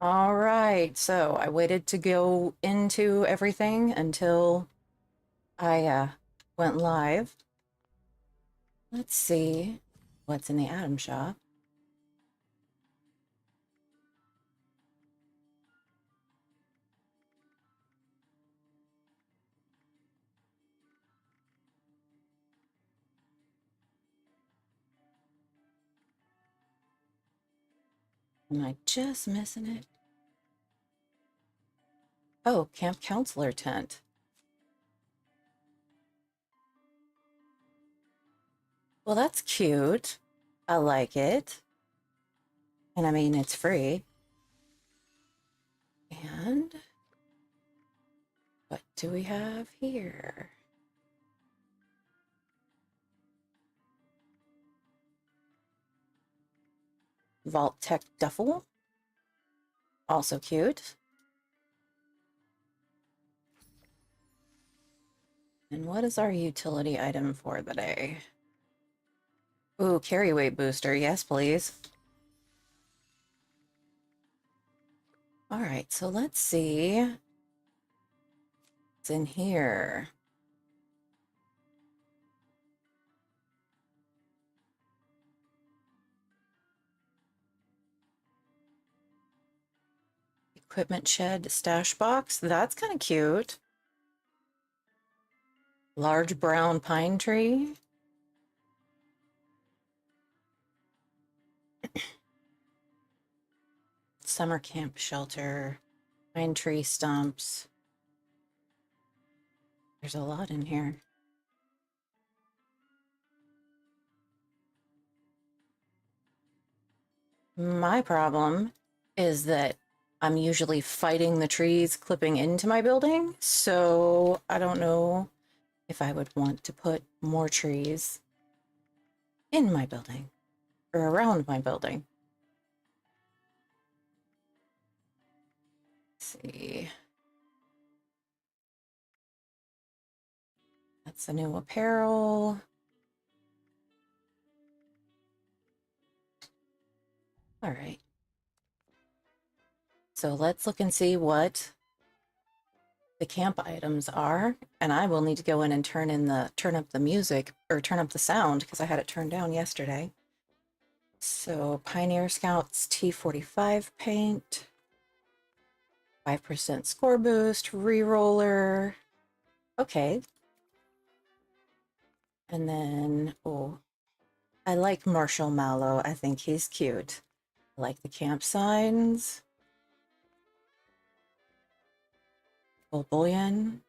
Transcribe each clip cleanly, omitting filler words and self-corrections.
All right, so I waited to go into everything until I went live. Let's see what's in the atom shop. Am I just missing it? Oh, camp counselor tent. Well, that's cute. I like it. And I mean, it's free. And what do we have here? Vault Tech Duffel. Also cute. And what is our utility item for the day? Ooh, carry weight booster. Yes, please. All right, so let's see what's in here. Equipment shed stash box. That's kind of cute. Large brown pine tree. Summer camp shelter. Pine tree stumps. There's a lot in here. My problem is that I'm usually fighting the trees clipping into my building, so I don't know if I would want to put more trees in my building or around my building. Let's see. That's the new apparel. All right. So let's look and see what the camp items are. And I will need to go in and turn up the music or turn up the sound because I had it turned down yesterday. So Pioneer Scouts T45 paint, 5% score boost, reroller. Okay. And then, oh, I like Marshall Mallow. I think he's cute. I like the camp signs. Bull Bullion.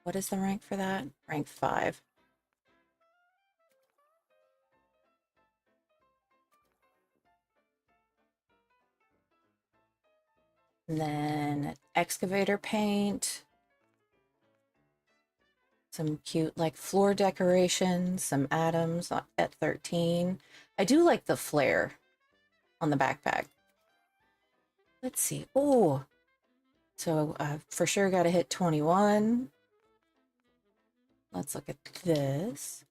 What is the rank for that? Rank 5. And then excavator paint. Some cute like floor decorations, some atoms at 13. I do like the flare on the backpack. Let's see. Oh, so for sure got to hit 21. Let's look at this.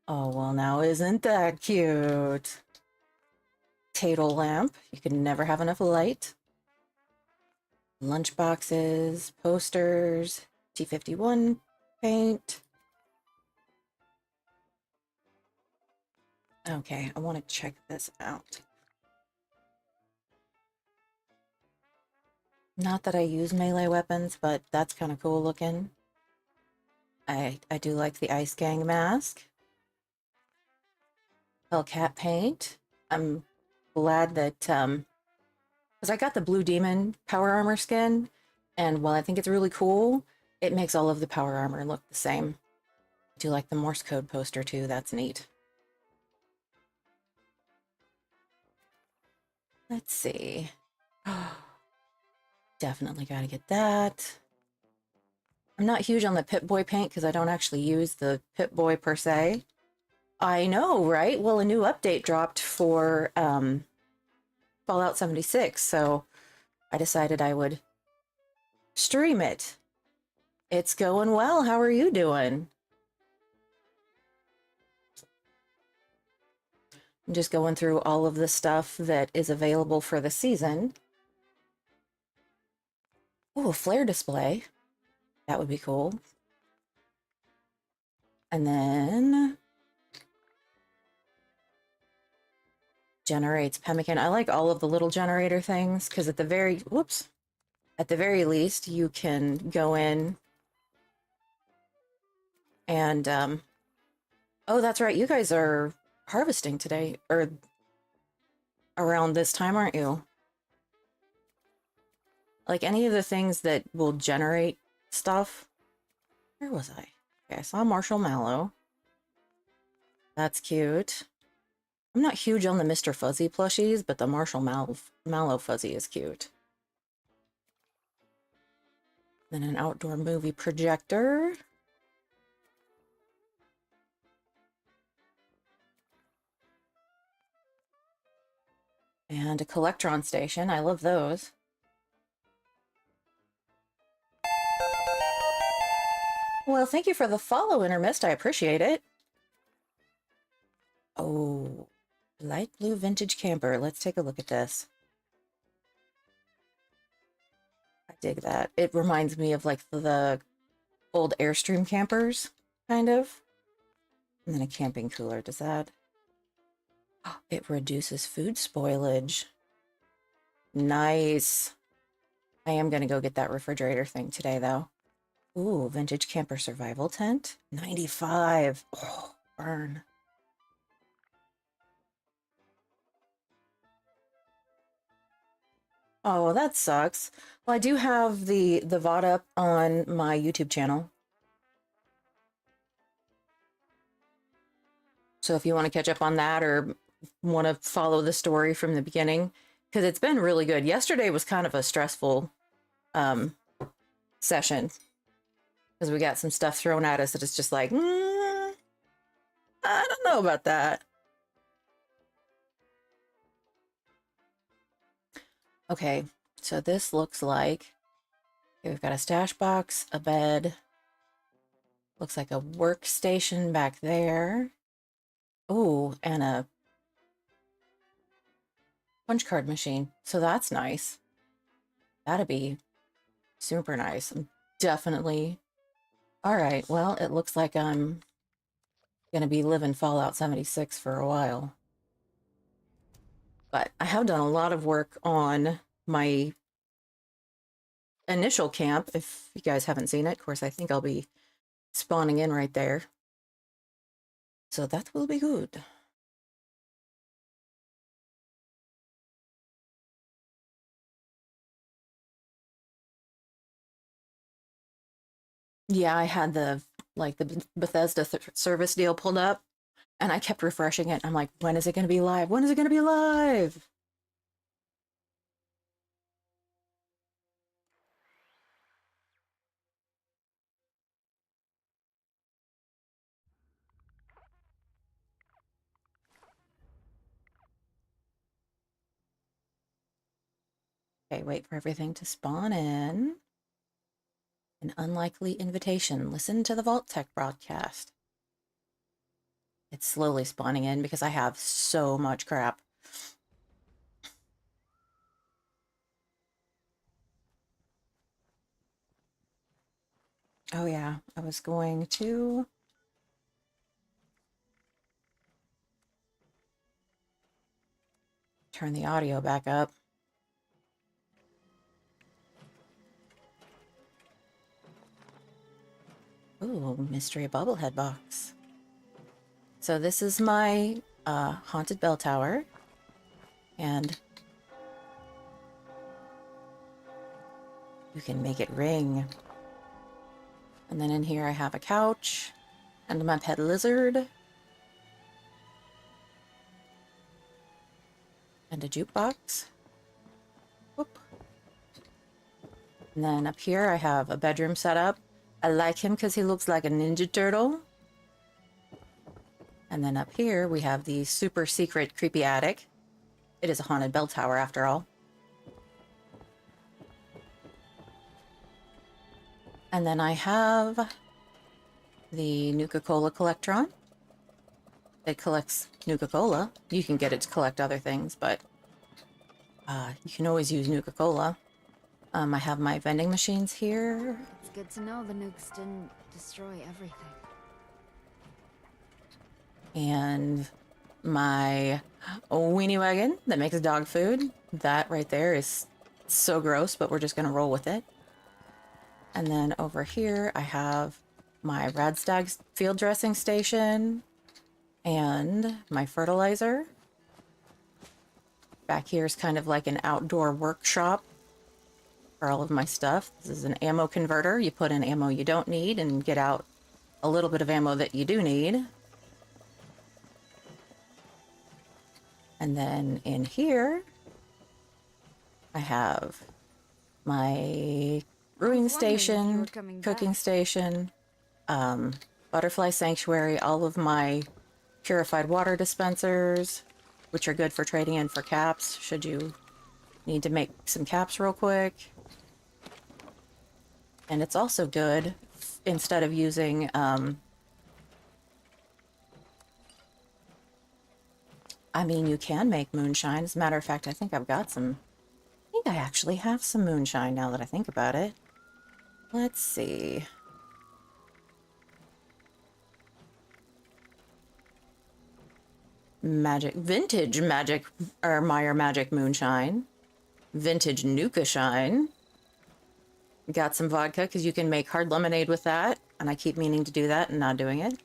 Oh, well, now isn't that cute? Table lamp. You can never have enough light. Lunch boxes, posters, T51 paint. Okay, I want to check this out. Not that I use melee weapons, but that's kind of cool looking. I do like the Ice Gang mask. Hellcat paint. I'm glad that, because I got the Blue Demon power armor skin, and while I think it's really cool, it makes all of the power armor look the same. I do like the Morse code poster too, that's neat. Let's see. Definitely gotta get that. I'm not huge on the Pip-Boy paint because I don't actually use the Pip-Boy per se. I know, right? Well, a new update dropped for Fallout 76, so I decided I would stream it. It's going well. How are you doing? I'm just going through all of the stuff that is available for the season. Oh, a flare display. That would be cool. And then generates pemmican. I like all of the little generator things because at the very, whoops, at the very least, you can go in and, oh, that's right. You guys are harvesting today or around this time, aren't you? Like any of the things that will generate stuff. Where was I? Okay, I saw Marshall Mallow. That's cute. I'm not huge on the Mr. Fuzzy plushies, but the Marshall Mallow Fuzzy is cute. Then an outdoor movie projector. And a Collectron station. I love those. Well, thank you for the follow, Intermist. I appreciate it. Oh, light blue vintage camper. Let's take a look at this. I dig that. It reminds me of like the old Airstream campers, kind of. And then a camping cooler. Does that... Oh, it reduces food spoilage. Nice. I am going to go get that refrigerator thing today, though. Ooh, vintage camper survival tent. 95. Oh, burn. Oh, that sucks. Well, I do have the VOD up on my YouTube channel. So if you want to catch up on that or want to follow the story from the beginning, because it's been really good. Yesterday was kind of a stressful session because we got some stuff thrown at us that it's just like, I don't know about that. Okay, so this looks like, okay, we've got a stash box, a bed, looks like a workstation back there. Oh, and a punch card machine. So that's nice. That'd be super nice. I'm definitely... All right, well, it looks like I'm going to be living Fallout 76 for a while. But I have done a lot of work on my initial camp. If you guys haven't seen it, of course, I think I'll be spawning in right there. So that will be good. Yeah, I had the Bethesda service deal pulled up and I kept refreshing it. I'm like, when is it going to be live? When is it going to be live? Okay, wait for everything to spawn in. An unlikely invitation. Listen to the Vault Tech broadcast. It's slowly spawning in because I have so much crap. Oh yeah, I was going to turn the audio back up. Ooh, mystery bobblehead box. So this is my haunted bell tower. And you can make it ring. And then in here I have a couch and my pet lizard. And a jukebox. Whoop. And then up here I have a bedroom set up. I like him because he looks like a Ninja Turtle. And then up here we have the super secret creepy attic. It is a haunted bell tower after all. And then I have the Nuka-Cola Collectron. It collects Nuka-Cola. You can get it to collect other things, but you can always use Nuka-Cola. I have my vending machines here. It's good to know the nukes didn't destroy everything. And my weenie wagon that makes dog food. That right there is so gross, but we're just gonna roll with it. And then over here I have my Radstag field dressing station and my fertilizer. Back here is kind of like an outdoor workshop for all of my stuff. This is an ammo converter. You put in ammo you don't need and get out a little bit of ammo that you do need. And then in here, I have my brewing station, cooking station, butterfly sanctuary, all of my purified water dispensers, which are good for trading in for caps, should you need to make some caps real quick. And it's also good instead of using I mean, you can make moonshine. As a matter of fact, I think I've got some. I think I actually have some moonshine now that I think about it. Let's see. Vintage magic, or Meyer magic moonshine. Vintage Nuka shine. Got some vodka because you can make hard lemonade with that. And I keep meaning to do that and not doing it.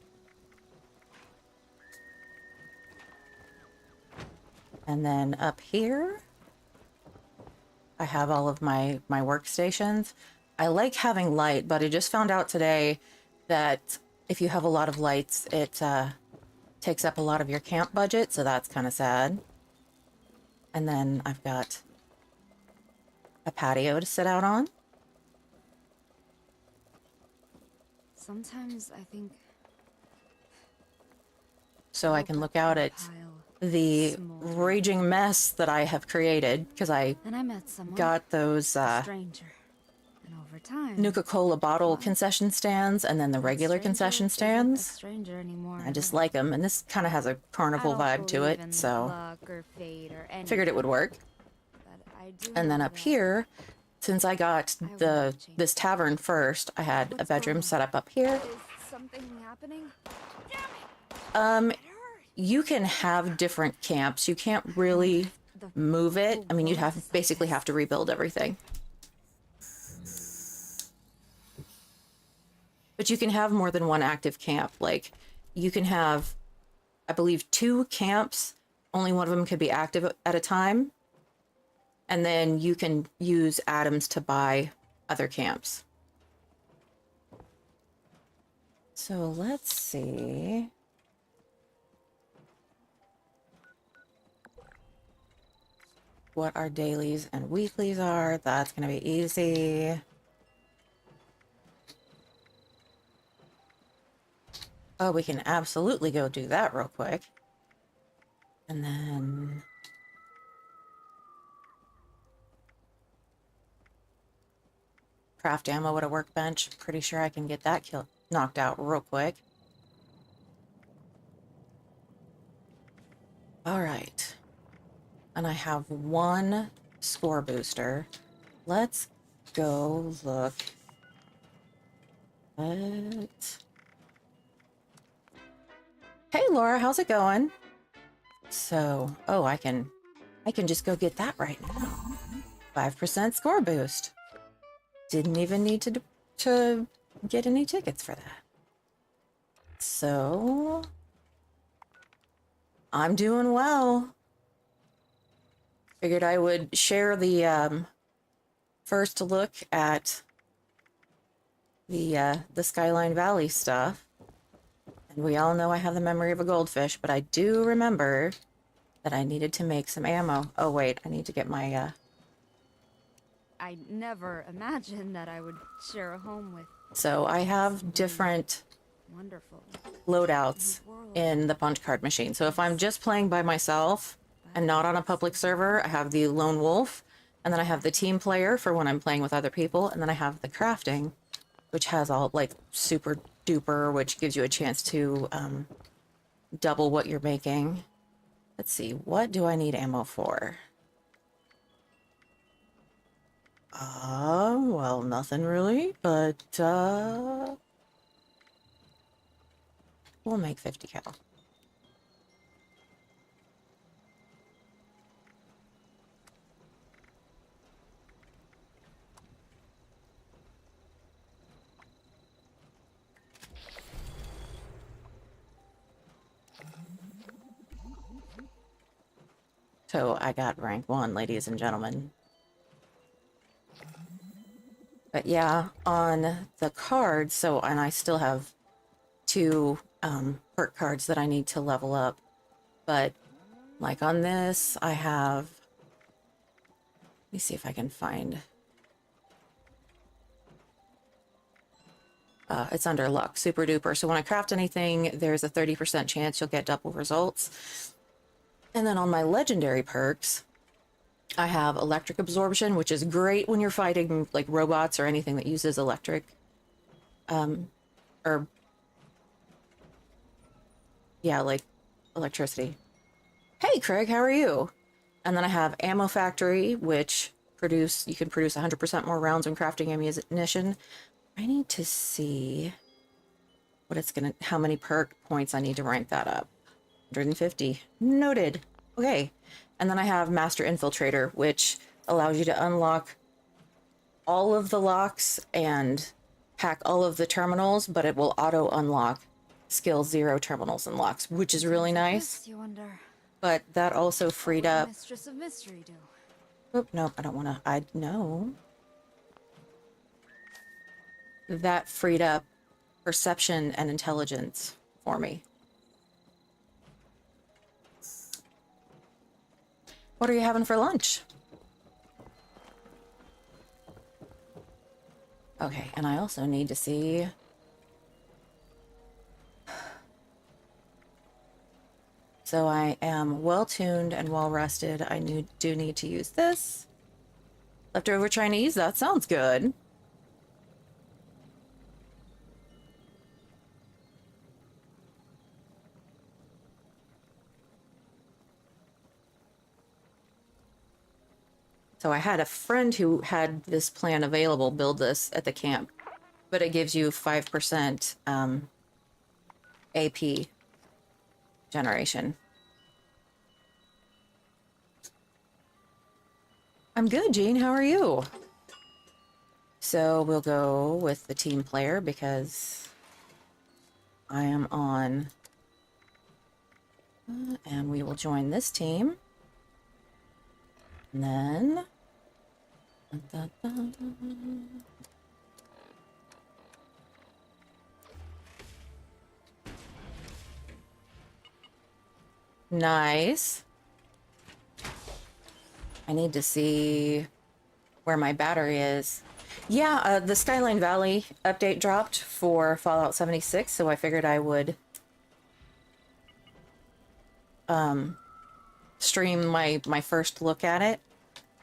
And then up here, I have all of my workstations. I like having light, but I just found out today that if you have a lot of lights, it takes up a lot of your camp budget, so that's kind of sad. And then I've got a patio to sit out on. Sometimes I think... So I can look out at the raging mess that I have created, because I got those Nuka-Cola bottle concession stands and then the regular concession stands. I just like them, and this kind of has a carnival vibe to it, so figured it would work. And then up here, since I got this tavern first, I had a bedroom set up here. Is something happening? You can have different camps. You can't really move it. I mean, you'd basically have to rebuild everything. But you can have more than one active camp. Like, you can have, I believe, 2 camps. Only one of them could be active at a time. And then you can use atoms to buy other camps. So let's see. What our dailies and weeklies are. That's going to be easy. Oh, we can absolutely go do that real quick. And then... craft ammo at a workbench. Pretty sure I can get that knocked out real quick. All right. And I have 1 score booster. Let's go look at... Hey Laura, how's it going? So, oh, I can just go get that right now. 5% score boost. Didn't even need to get any tickets for that. So, I'm doing well. Figured I would share the first look at the Skyline Valley stuff. And we all know I have the memory of a goldfish, but I do remember that I needed to make some ammo. Oh wait, I need to get my I never imagined that I would share a home with... So I have different loadouts in the punch card machine. So if I'm just playing by myself and not on a public server, I have the lone wolf, and then I have the team player for when I'm playing with other people, and then I have the crafting, which has all like super duper, which gives you a chance to double what you're making. Let's see, what do I need ammo for? Well, nothing really, but, we'll make 50 cal. So I got rank 1, ladies and gentlemen. But yeah, on the cards, so, and I still have 2 perk cards that I need to level up. But like on this, I have, let me see if I can find, it's under luck, super duper. So when I craft anything, there's a 30% chance you'll get double results. And then on my legendary perks, I have electric absorption, which is great when you're fighting like robots or anything that uses electric. Or yeah, like electricity. Hey Craig, how are you? And then I have ammo factory, which you can produce 100% more rounds when crafting ammunition. I need to see what it's gonna, how many perk points I need to rank that up. 150. Noted. Okay. And then I have Master Infiltrator, which allows you to unlock all of the locks and hack all of the terminals, but it will auto unlock skill 0 terminals and locks, which is really nice. You wonder. But that also freed What would up. the Mistress of Mystery do? Oop, nope, I don't want to. I know. That freed up perception and intelligence for me. What are you having for lunch? Okay, and I also need to see. So I am well tuned and well rested. I do need to use this. Leftover Chinese, that sounds good. So I had a friend who had this plan available, build this at the camp, but it gives you 5% AP generation. I'm good, Jean. How are you? So we'll go with the team player because I am on, and we will join this team. And then, nice. I need to see where my battery is. Yeah, the Skyline Valley update dropped for Fallout 76, so I figured I would stream my first look at it.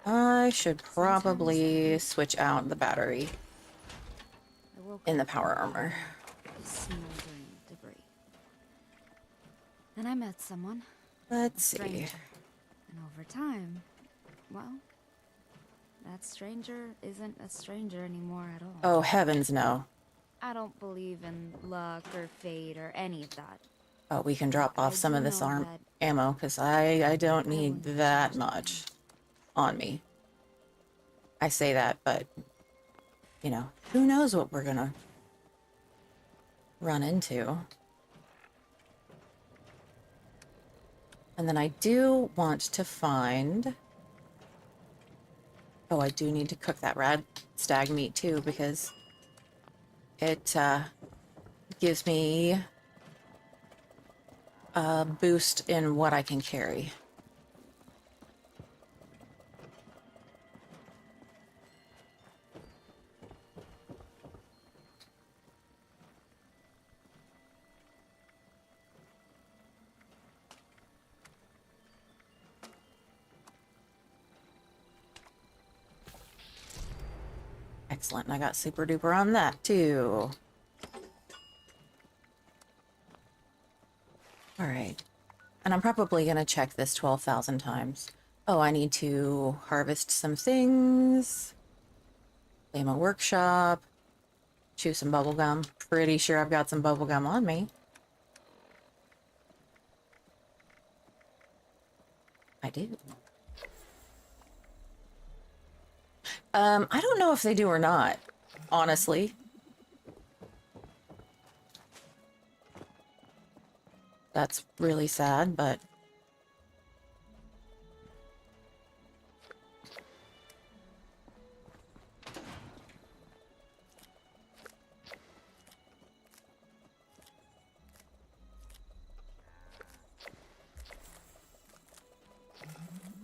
I should probably switch out the battery in the power armor. Smoldering debris. And I met someone. Let's see. Stranger. And over time, well, that stranger isn't a stranger anymore at all. Oh, heavens no. I don't believe in luck or fate or any of that. Oh, we can drop off some of this ammo, because I don't need that much on me. I say that, but, you know, who knows what we're gonna run into. And then I do want to find... Oh, I do need to cook that rad stag meat too, because it gives me a boost in what I can carry. Excellent, and I got super duper on that too. All right, and I'm probably gonna check this 12,000 times. Oh, I need to harvest some things. Claim a workshop. Chew some bubble gum. Pretty sure I've got some bubble gum on me. I do. I don't know if they do or not, honestly. That's really sad, but...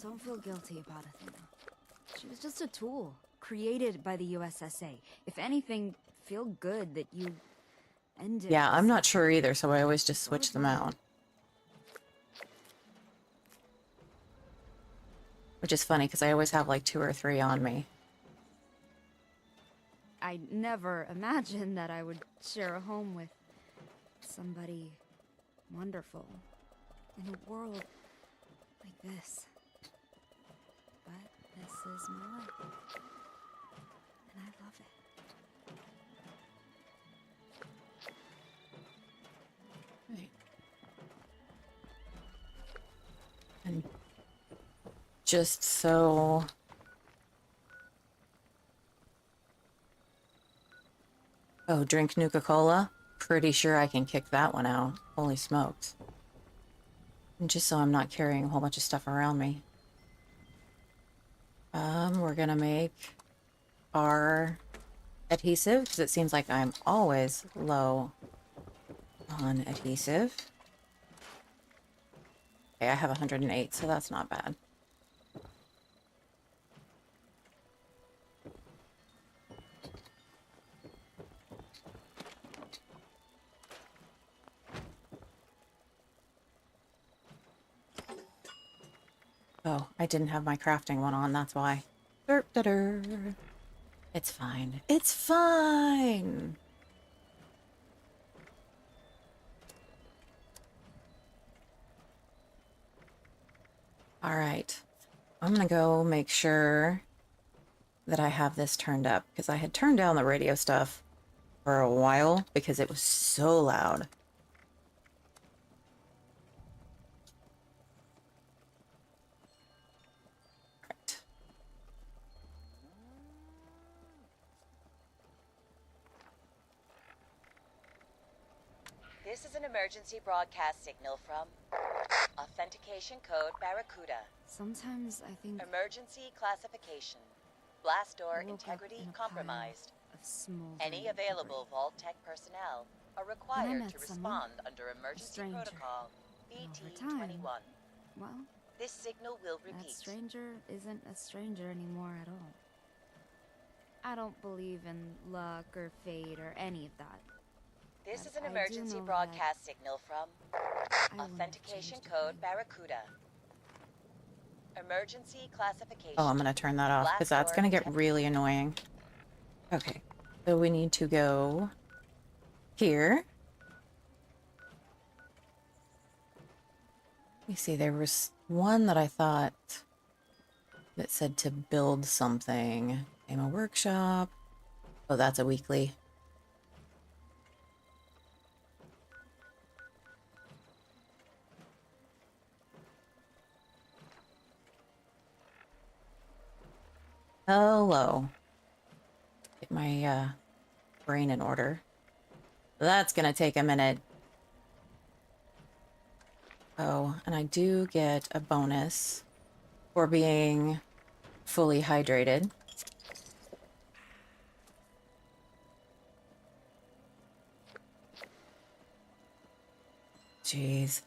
Don't feel guilty about Athena. She was just a tool, created by the USSA. If anything, feel good that you ended. Yeah, I'm not sure either, so I always just switch them out. Which is funny, because I always have like 2 or 3 on me. I never imagined that I would share a home with somebody wonderful in a world like this. But this is my life, and I love it. Right. And just so... Oh, drink Nuka-Cola? Pretty sure I can kick that one out. Holy smokes. And just so I'm not carrying a whole bunch of stuff around me. We're gonna make our adhesive, because it seems like I'm always low on adhesive. Okay, I have 108, so that's not bad. Oh, I didn't have my crafting one on, that's why. It's fine. It's fine! Alright. I'm gonna go make sure that I have this turned up, because I had turned down the radio stuff for a while because it was so loud. Right. This is an emergency broadcast signal from Authentication Code Barracuda. Sometimes I think Emergency classification. Blast door I woke up integrity in a pile compromised. of smoldering Any available Vault Tech personnel are required met to someone, respond under emergency stranger, protocol and over time, BT-21. well, This signal will that repeat. stranger isn't a stranger anymore at all. I don't believe in luck or fate or any of that. This But is an I do emergency know broadcast signal from I wouldn't have Authentication changed a Code thing. Barracuda. Emergency classification. Oh, I'm gonna turn that off, because that's Blast gonna door get really annoying. Okay, so we need to go here. Let me see, there was one that I thought that said to build something. Name a workshop. Oh, that's a weekly. Hello. Get my brain in order. That's gonna take a minute. Oh, and I do get a bonus for being fully hydrated. Jeez.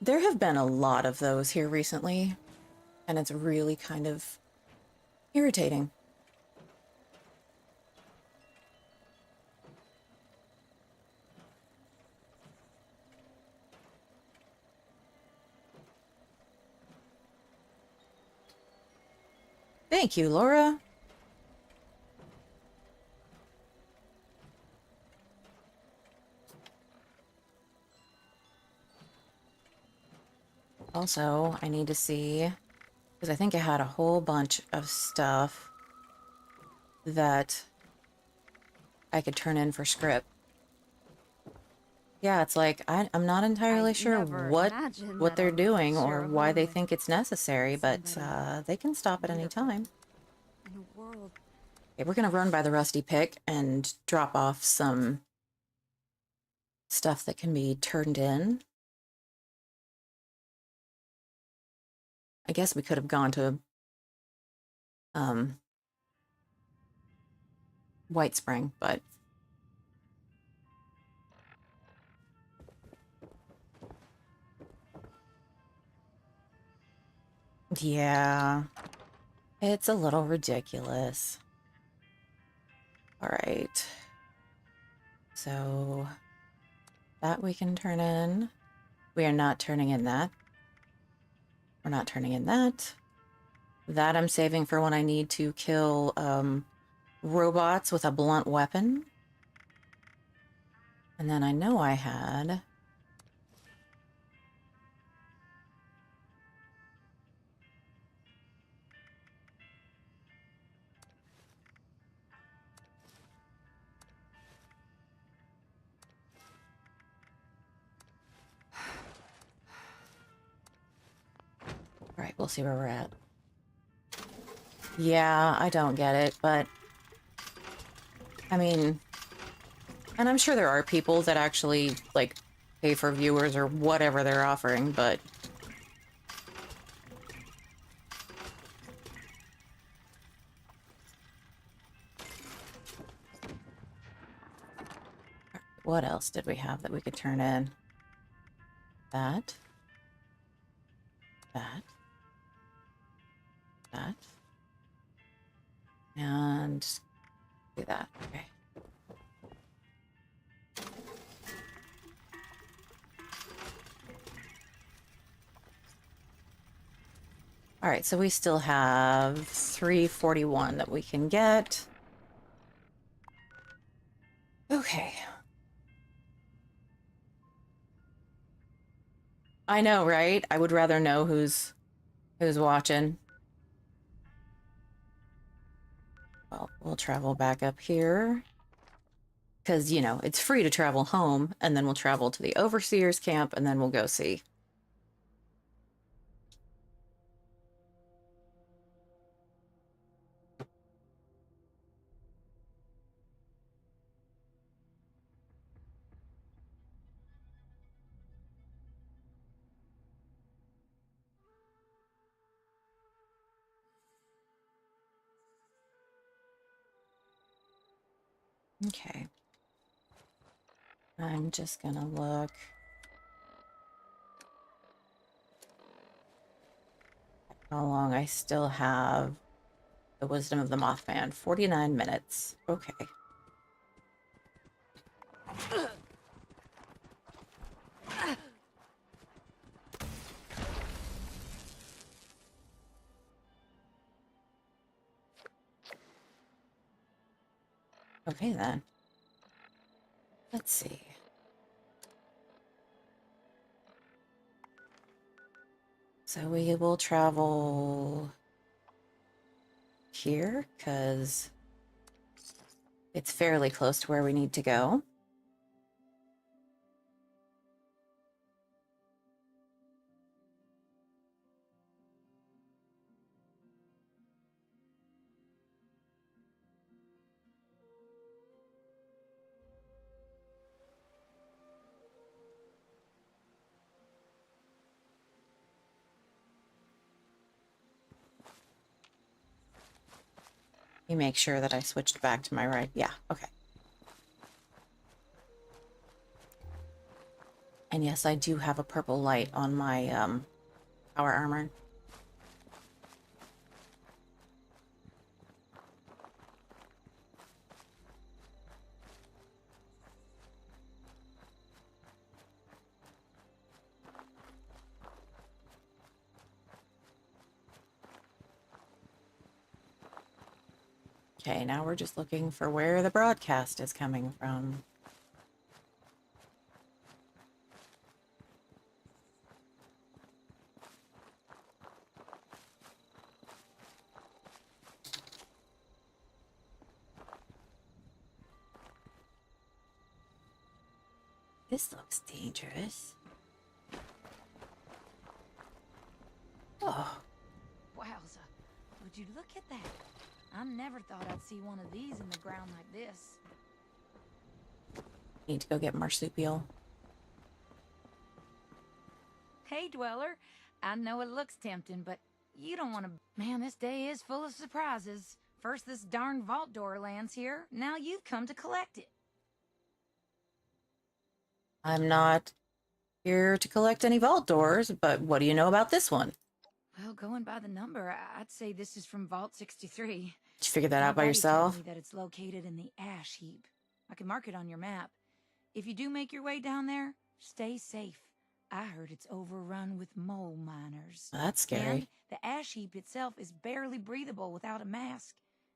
There have been a lot of those here recently, and it's really kind of irritating. Thank you, Laura. Also, I need to see, because I think I had a whole bunch of stuff that I could turn in for script. Yeah, it's like I'm not entirely I sure never what imagined what that I they're would doing share or a why home they with think it's necessary, but somebody they can stop at any wonderful. time. In a world Okay, we're gonna run by the rusty pick and drop off some stuff that can be turned in. I guess we could have gone to White Spring, but yeah, it's a little ridiculous. All right, so that we can turn in. We are not turning in that. We're not turning in that. That I'm saving for when I need to kill robots with a blunt weapon. And then I know I had... All right, we'll see where we're at. Yeah, I don't get it, but... I mean... And I'm sure there are people that actually, like, pay for viewers or whatever they're offering, but... What else did we have that we could turn in? That. That. That. And... do that. Okay. All right, so we still have 341 that we can get. Okay. I know, right? I would rather know who's watching. Well, we'll travel back up here. Because, you know, it's free to travel home, and then we'll travel to the Overseer's camp, and then we'll go see. Okay. I'm just gonna look. How long I still have the Wisdom of the Mothman. 49 minutes. Okay. Okay, then. Let's see. So we will travel here, because it's fairly close to where we need to go. Let me make sure that I switched back to my right. Yeah, okay. And yes, I do have a purple light on my power armor. Okay, now we're just looking for where the broadcast is coming from. This looks dangerous. Oh. Wowza. Would you look at that? I never thought I'd see one of these in the ground like this. Need to go get marsupial. Hey, Dweller. I know it looks tempting, but you don't want to... Man, this day is full of surprises. First this darn vault door lands here. Now you've come to collect it. I'm not here to collect any vault doors, but what do you know about this one? Well, going by the number, I'd say this is from Vault 63. Did you figure that My out by buddy yourself? told me that it's located in the ash heap. I can mark it on your map. If you do make your way down there, stay safe. I heard it's overrun with mole miners. That's scary. And the ash heap itself is barely breathable without a mask.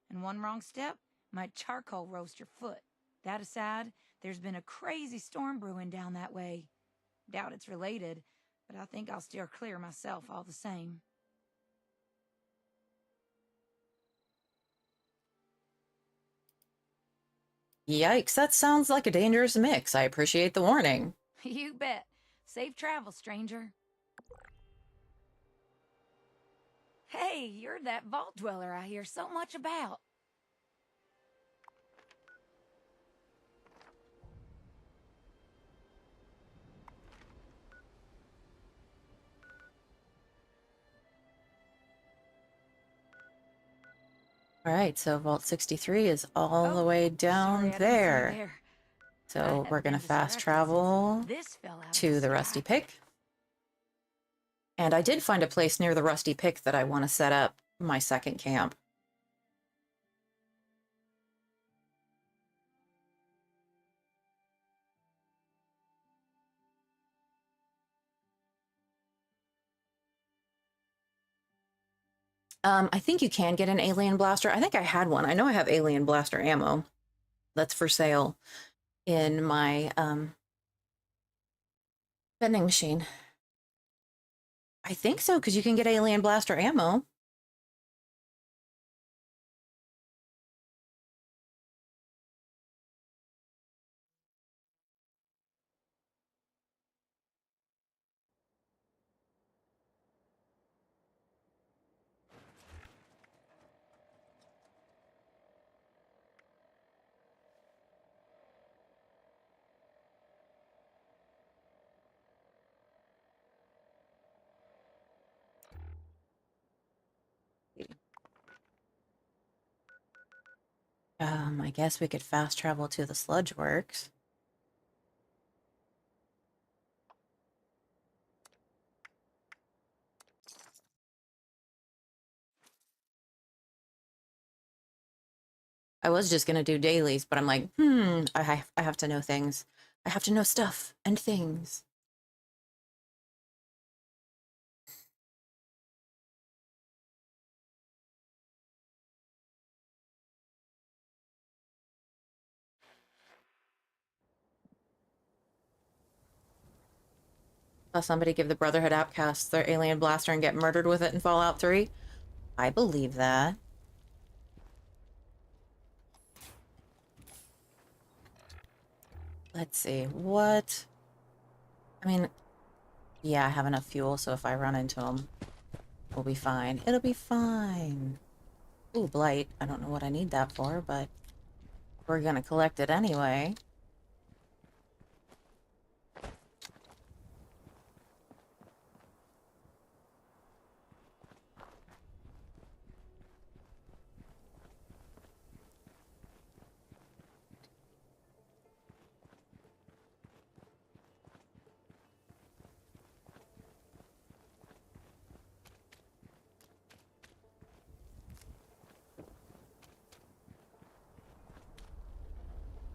And one wrong step might charcoal roast your foot. That aside, there's been a crazy storm brewing down that way. Doubt it's related, but I think I'll steer clear myself all the same. Yikes, that sounds like a dangerous mix. I appreciate the warning. You bet. Safe travel, stranger. Hey, you're that vault dweller I hear so much about. All right, so Vault 63 is all the Oh, way sorry, down I didn't see you there. there. I So haven't we're going to been this fast directed travel since this fell out of to the sky. Rusty Pick. And I did find a place near the Rusty Pick that I want to set up my second camp. I think you can get an alien blaster. I think I had one. I know I have alien blaster ammo that's for sale in my vending machine. I think so, because you can get alien blaster ammo. I guess we could fast travel to the Sludge Works. I was just gonna do dailies, but I'm like, I have to know things. I have to know stuff and things. Saw somebody give the Brotherhood Outcasts their alien blaster and get murdered with it in Fallout 3. I believe that. Let's see, what? I mean, yeah, I have enough fuel, so if I run into them, we'll be fine. It'll be fine. Ooh, Blight. I don't know what I need that for, but we're gonna collect it anyway.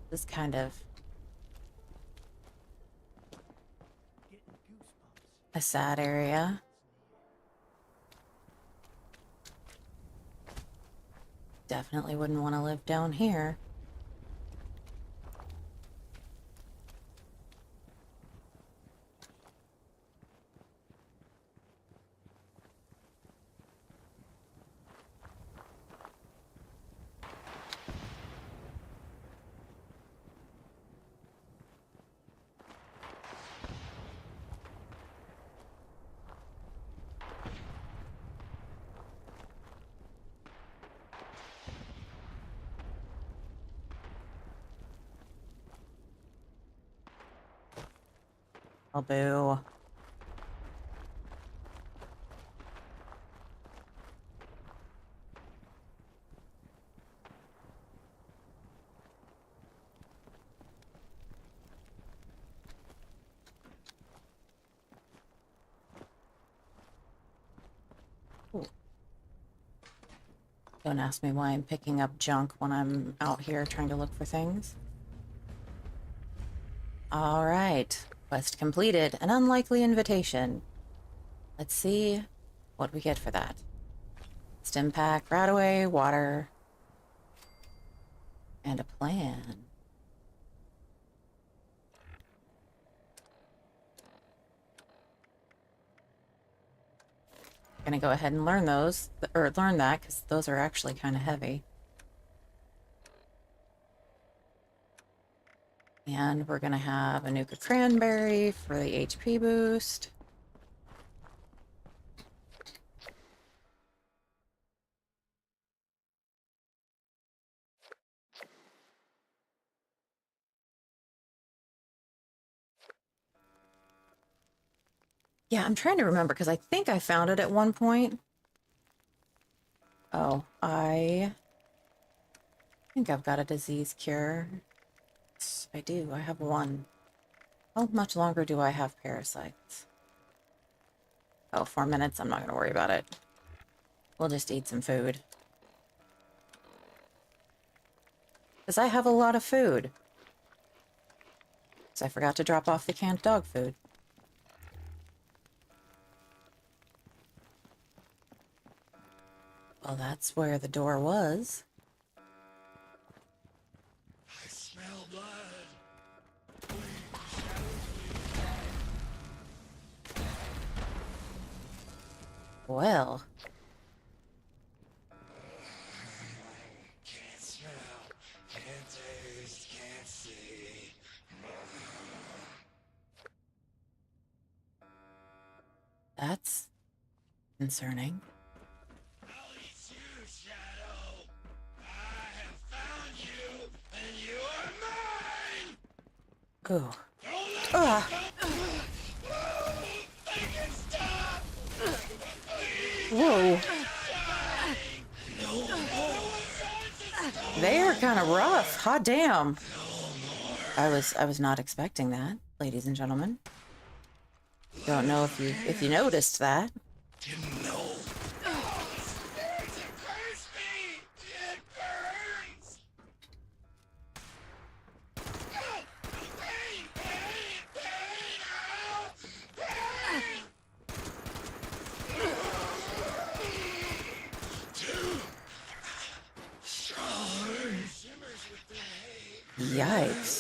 This kind of a sad area. Definitely wouldn't want to live down here. Oh, boo. Ooh. Don't ask me why I'm picking up junk when I'm out here trying to look for things. All right. Quest completed. An unlikely invitation. Let's see what we get for that. Stim pack, Radaway, water, and a plan. Gonna go ahead and learn those, or learn that, because those are actually kind of heavy. And we're gonna have a Nuka Cranberry for the HP boost. Yeah, I'm trying to remember, because I think I found it at one point. Oh, I think I've got a disease cure. Yes, I do. I have one. How much longer do I have parasites? Oh, 4 minutes. I'm not going to worry about it. We'll just eat some food. Because I have a lot of food. Because I forgot to drop off the canned dog food. Well, that's where the door was. I smell blood. Well, Can't smell, can't taste, can't see. that's concerning. I'll eat you, Shadow. I have found you, and you are mine. Ooh. Don't let Ah. They can stop. Whoa. No more. They are kind of rough. Hot damn. I was not expecting that, ladies and gentlemen. Don't know if you noticed that. Didn't know. It hurts me. It burns. Pain, pain, pain. Ow. Pain. Too strong. Shimmers with the hate. Yikes.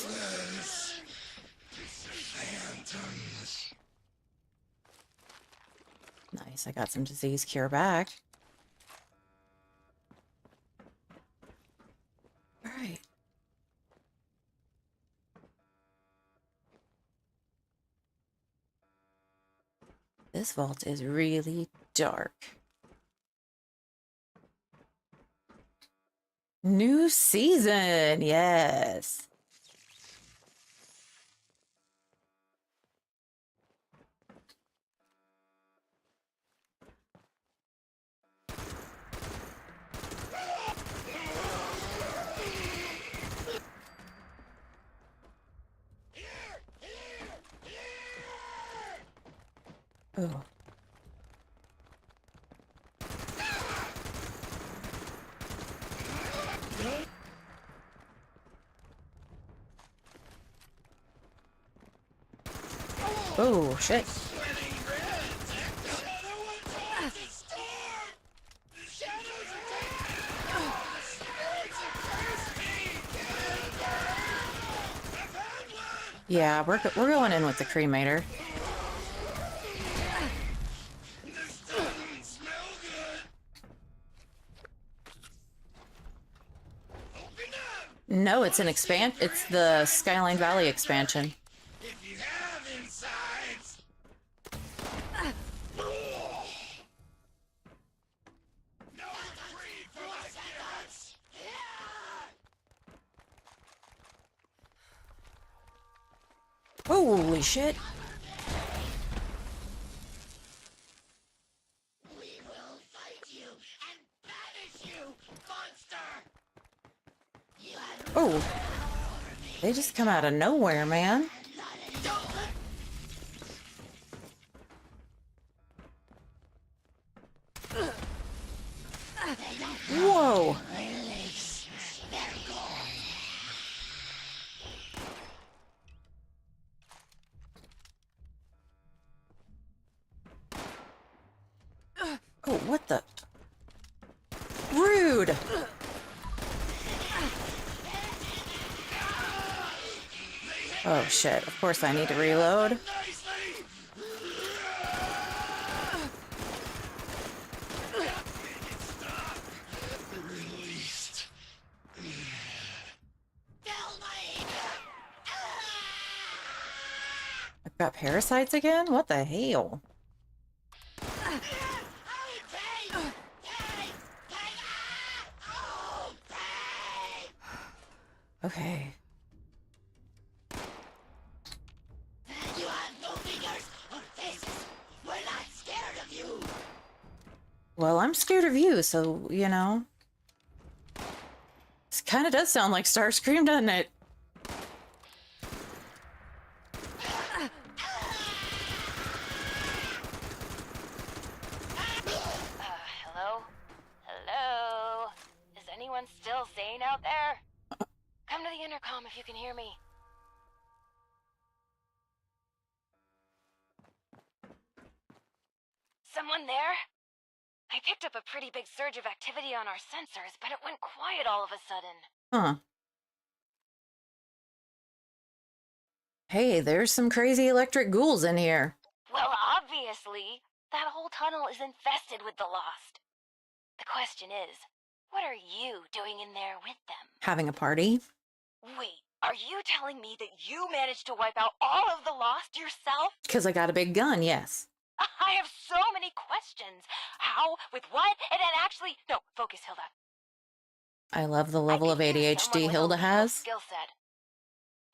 Phantoms. Nice, I got some disease cure back. All right. This vault is really dark. New season, yes. Oh. Oh, shit. Sweating red. Another one towards the storm. The shadows are taking. The spirits have cursed me. It burns. I found one. Yeah, we're going in with the cremator. This doesn't smell good. Open up. No, it's it's the Skyline Valley expansion. If you have insides. No retreat for my guts. Holy shit. Oh, they just come out of nowhere, man. Whoa. Oh, what the? Rude. Oh shit, of course I need to reload. I've got parasites again? What the hell? Okay. You have no fingers or faces. We're not scared of you. Well, I'm scared of you, so, you know. This kind of does sound like Starscream, doesn't it? Hello? Hello? Is anyone still sane out there? Come to the intercom if you can hear me. Someone there? I picked up a pretty big surge of activity on our sensors, but it went quiet all of a sudden. Huh. Hey, there's some crazy electric ghouls in here. Well, obviously, that whole tunnel is infested with the Lost. The question is, what are you doing in there with them? Having a party? Wait, are you telling me that you managed to wipe out all of the Lost yourself? Because I got a big gun, yes. I have so many questions. How? With what? And then actually, no, focus, Hilda. I love the level of ADHD Hilda has. Skill set.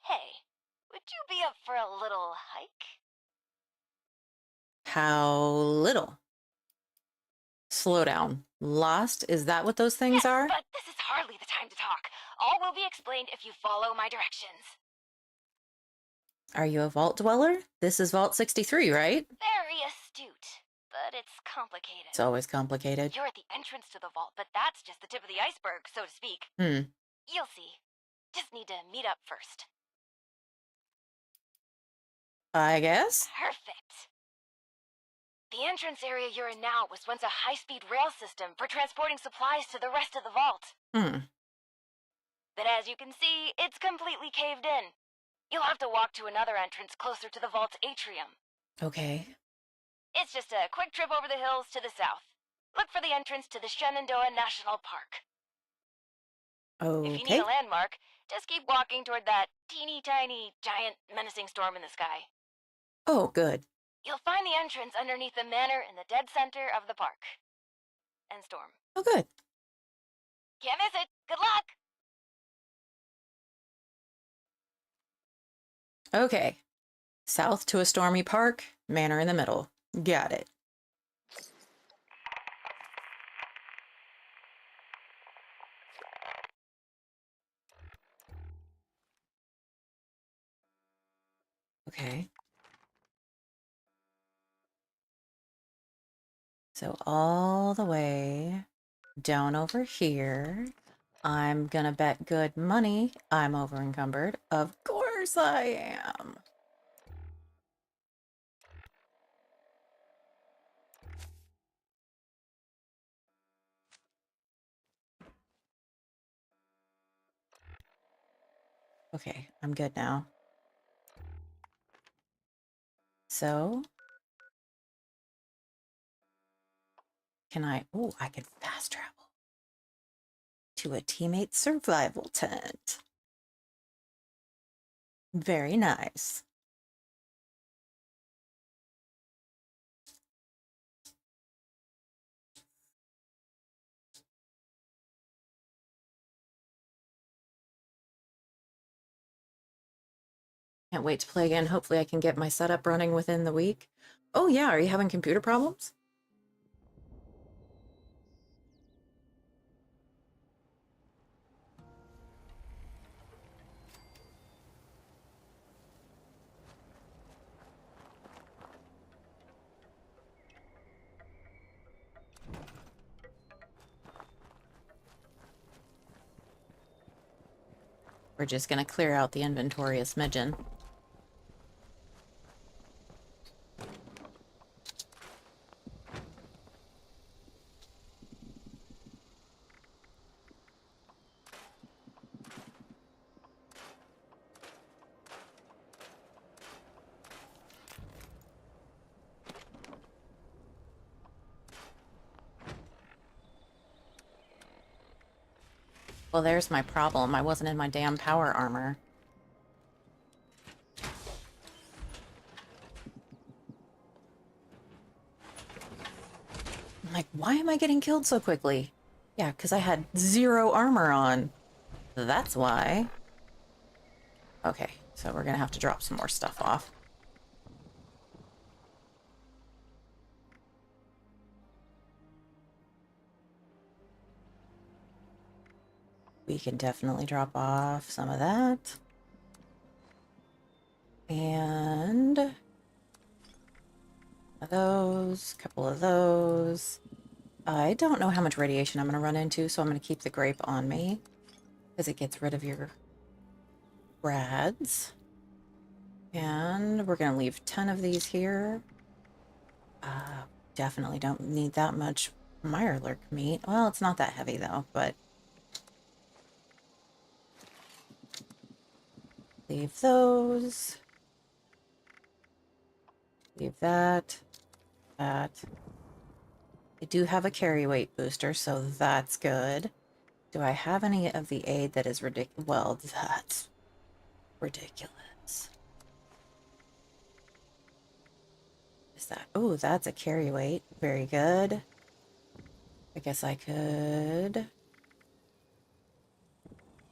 Hey, would you be up for a little hike? How little? Slow down. Lost? Is that what those things Yes, are? but this is hardly the time to talk. All will be explained if you follow my directions. Are you a vault dweller? This is Vault 63, right? Very astute, but it's complicated. It's always complicated. You're at the entrance to the vault, but that's just the tip of the iceberg, so to speak. You'll see. Just need to meet up first. I guess. Perfect. The entrance area you're in now was once a high-speed rail system for transporting supplies to the rest of the vault. But as you can see, it's completely caved in. You'll have to walk to another entrance closer to the vault's atrium. Okay. It's just a quick trip over the hills to the south. Look for the entrance to the Shenandoah National Park. If you need Okay. a landmark, just keep walking toward that teeny tiny, giant, menacing storm in the sky. Oh, good. You'll find the entrance underneath the manor in the dead center of the park. And storm. Oh, good. Can't miss it. Good luck! Okay. South to a stormy park, manor in the middle. Got it. Okay. So all the way down over here. I'm gonna bet good money I'm over encumbered. Of course I am. Okay, I'm good now. So, can I, oh, I can fast travel to a teammate survival tent. Very nice. Can't wait to play again. Hopefully I can get my setup running within the week. Oh yeah, are you having computer problems? We're just gonna clear out the inventory a smidgen. Well, there's my problem. I wasn't in my damn power armor. I'm like, why am I getting killed so quickly? Yeah, because I had 0 armor on. That's why. Okay, so we're gonna have to drop some more stuff off. We can definitely drop off some of that. And those, couple of those. I don't know how much radiation I'm going to run into, so I'm going to keep the grape on me because it gets rid of your rads. And we're going to leave 10 of these here. Definitely don't need that much Mirelurk meat. Well, it's not that heavy though, but leave those. Leave that. That. I do have a carry weight booster, so that's good. Do I have any of the aid that is ridiculous? Well, that's ridiculous. Is that? Oh, that's a carry weight. Very good. I guess I could.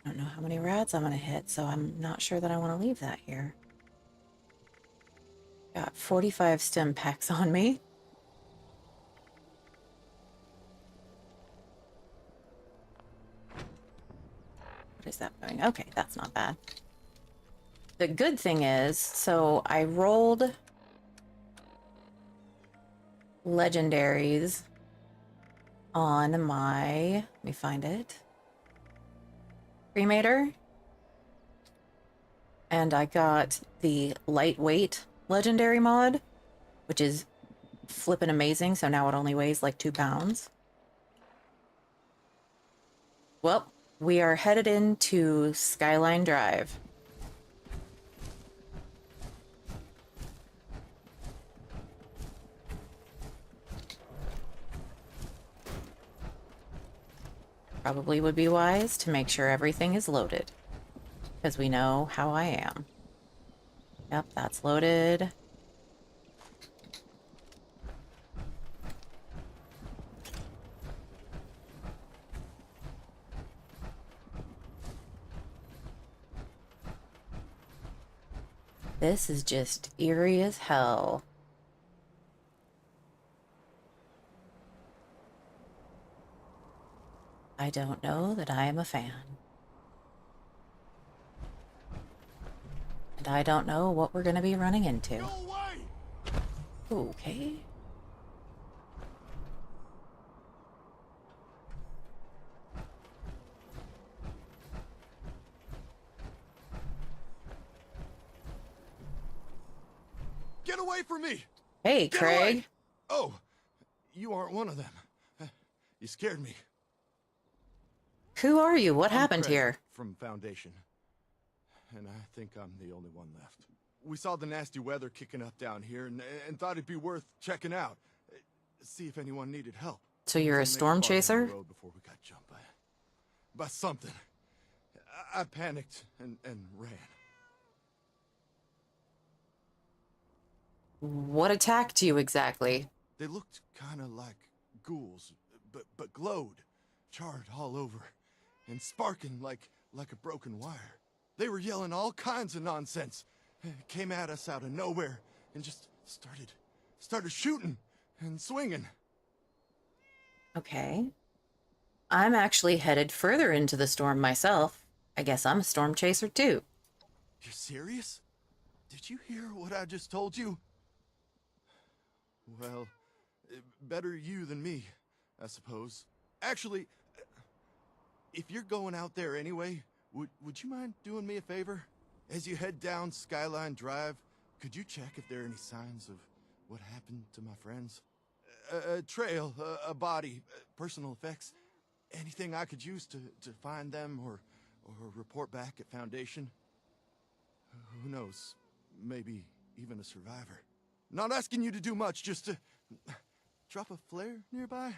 I don't know how many rats I'm going to hit, so I'm not sure that I want to leave that here. Got 45 stim packs on me. What is that doing? Okay, that's not bad. The good thing is, so I rolled legendaries on my, let me find it, cremator, and I got the lightweight legendary mod, which is flippin' amazing. So now it only weighs like 2 pounds. Well, we are headed into Skyline Drive. Probably would be wise to make sure everything is loaded, because we know how I am. Yep, that's loaded. This is just eerie as hell. I don't know that I am a fan. And I don't know what we're going to be running into. Go away! Okay. Get away from me! Hey, Get Craig. away! Oh, you aren't one of them. You scared me. Who are you? What I'm happened Craig here? From Foundation. And I think I'm the only one left. We saw the nasty weather kicking up down here and thought it'd be worth checking out. See if anyone needed help. So you're a Didn't make storm it far down the chaser? road before we got jumped by something. I panicked and ran. What attacked you exactly? They looked kind of like ghouls, but glowed, charred all over, and sparking like a broken wire. They were yelling all kinds of nonsense. Came at us out of nowhere and just started shooting and swinging. Okay. I'm actually headed further into the storm myself. I guess I'm a storm chaser too. You're serious? Did you hear what I just told you? Well, better you than me, I suppose. Actually, if you're going out there anyway, would you mind doing me a favor? As you head down Skyline Drive, could you check if there are any signs of what happened to my friends? A trail, a body, personal effects. Anything I could use to find them or report back at Foundation? Who knows? Maybe even a survivor. Not asking you to do much, just to drop a flare nearby.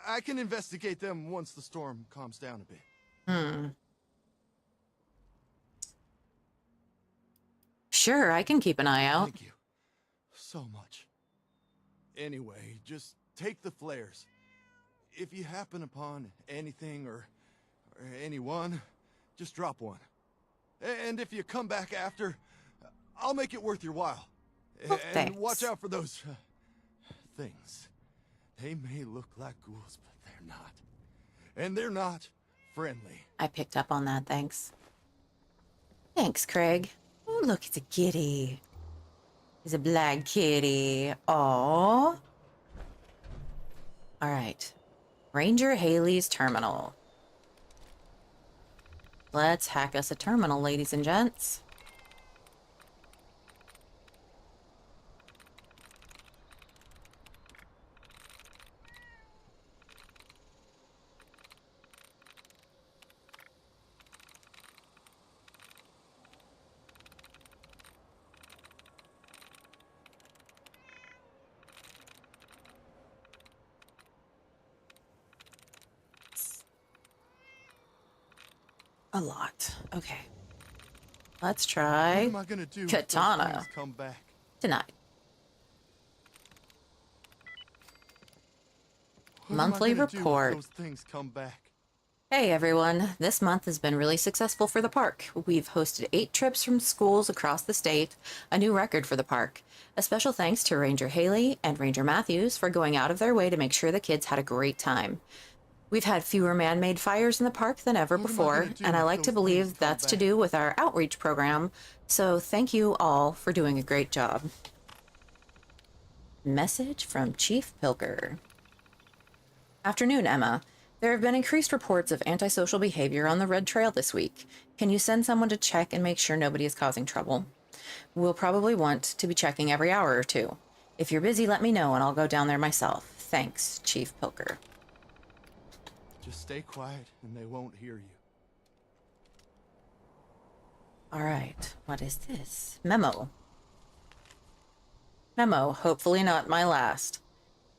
I can investigate them once the storm calms down a bit. Sure, I can keep an eye out. Thank you so much. Anyway, just take the flares. If you happen upon anything or anyone, just drop one. And if you come back after, I'll make it worth your while. Oh, and thanks. watch out for those things. They may look like ghouls, but they're not. And they're not friendly. I picked up on that, thanks. Thanks, Craig. Oh, look, it's a kitty. It's a black kitty. Aww. Alright. Ranger Haley's terminal. Let's hack us a terminal, ladies and gents. A lot. Okay. Let's What try am I gonna do if those Katana. things come back? tonight. What am I Monthly gonna do if report. those things come back? Hey everyone, this month has been really successful for the park. We've hosted 8 trips from schools across the state, a new record for the park. A special thanks to Ranger Haley and Ranger Matthews for going out of their way to make sure the kids had a great time. We've had fewer man-made fires in the park than ever What am I before, gonna do and I if like to those believe things come that's to back? do with our outreach program, so thank you all for doing a great job. Message from Chief Pilker. Afternoon, Emma. There have been increased reports of antisocial behavior on the Red Trail this week. Can you send someone to check and make sure nobody is causing trouble? We'll probably want to be checking every hour or two. If you're busy, let me know and I'll go down there myself. Thanks, Chief Pilker. Just stay quiet and they won't hear you. All right, what is this? Memo. Memo, hopefully not my last.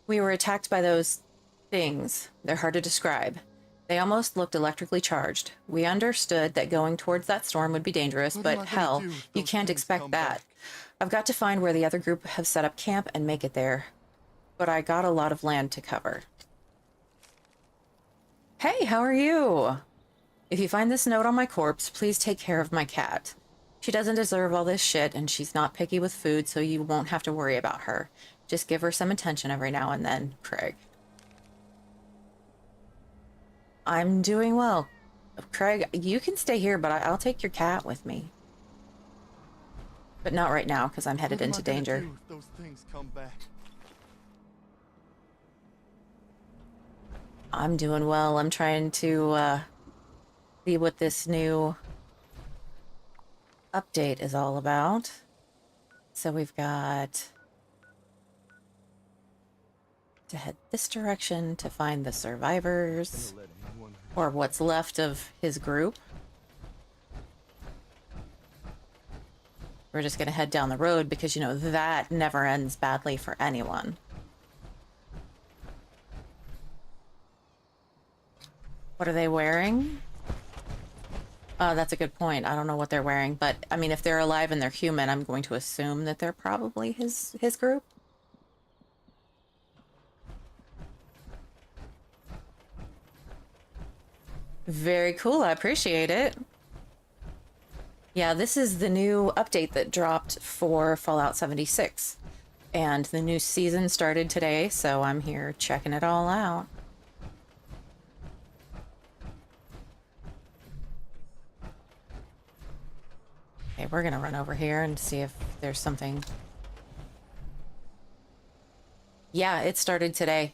We were attacked by those things. They're hard to describe. They almost looked electrically charged. We understood that going towards that storm would be dangerous, What am but I gonna hell, do if you those can't things expect come that. back? I've got to find where the other group have set up camp and make it there. But I got a lot of land to cover. Hey, how are you? If you find this note on my corpse, please take care of my cat. She doesn't deserve all this shit, and she's not picky with food, so you won't have to worry about her. Just give her some attention every now and then, Craig. I'm doing well. Craig, you can stay here, but I'll take your cat with me. But not right now, because I'm headed What am into I gonna danger. do if those things come back? I'm doing well. I'm trying to see what this new update is all about. So we've got to head this direction to find the survivors, Gonna let anyone or what's left of his group. We're just going to head down the road because, you know, that never ends badly for anyone. What are they wearing? Oh, that's a good point. I don't know what they're wearing, but I mean, if they're alive and they're human, I'm going to assume that they're probably his group. Very cool. I appreciate it. Yeah, this is the new update that dropped for Fallout 76. And the new season started today, so I'm here checking it all out. Okay, we're gonna run over here and see if there's something. Yeah, it started today.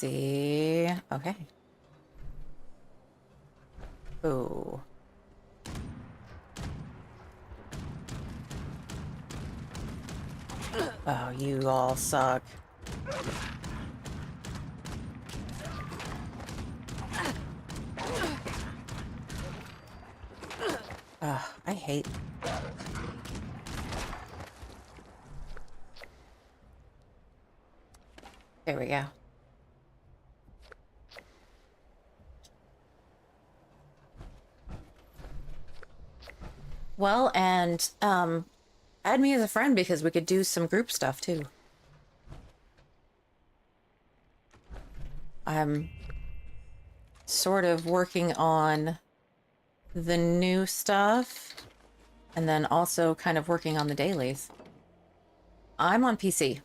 see. Okay. Ooh. Oh, you all suck. Ugh, I hate... There we go. Well, and, add me as a friend because we could do some group stuff, too. I'm sort of working on the new stuff, and then also kind of working on the dailies. I'm on PC.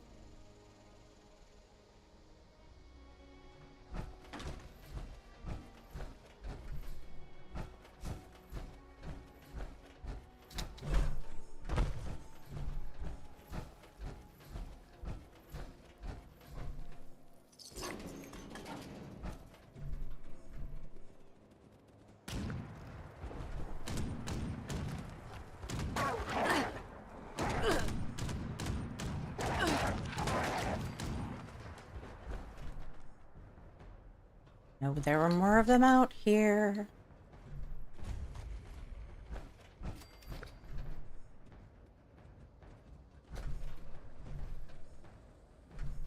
No, there were more of them out here.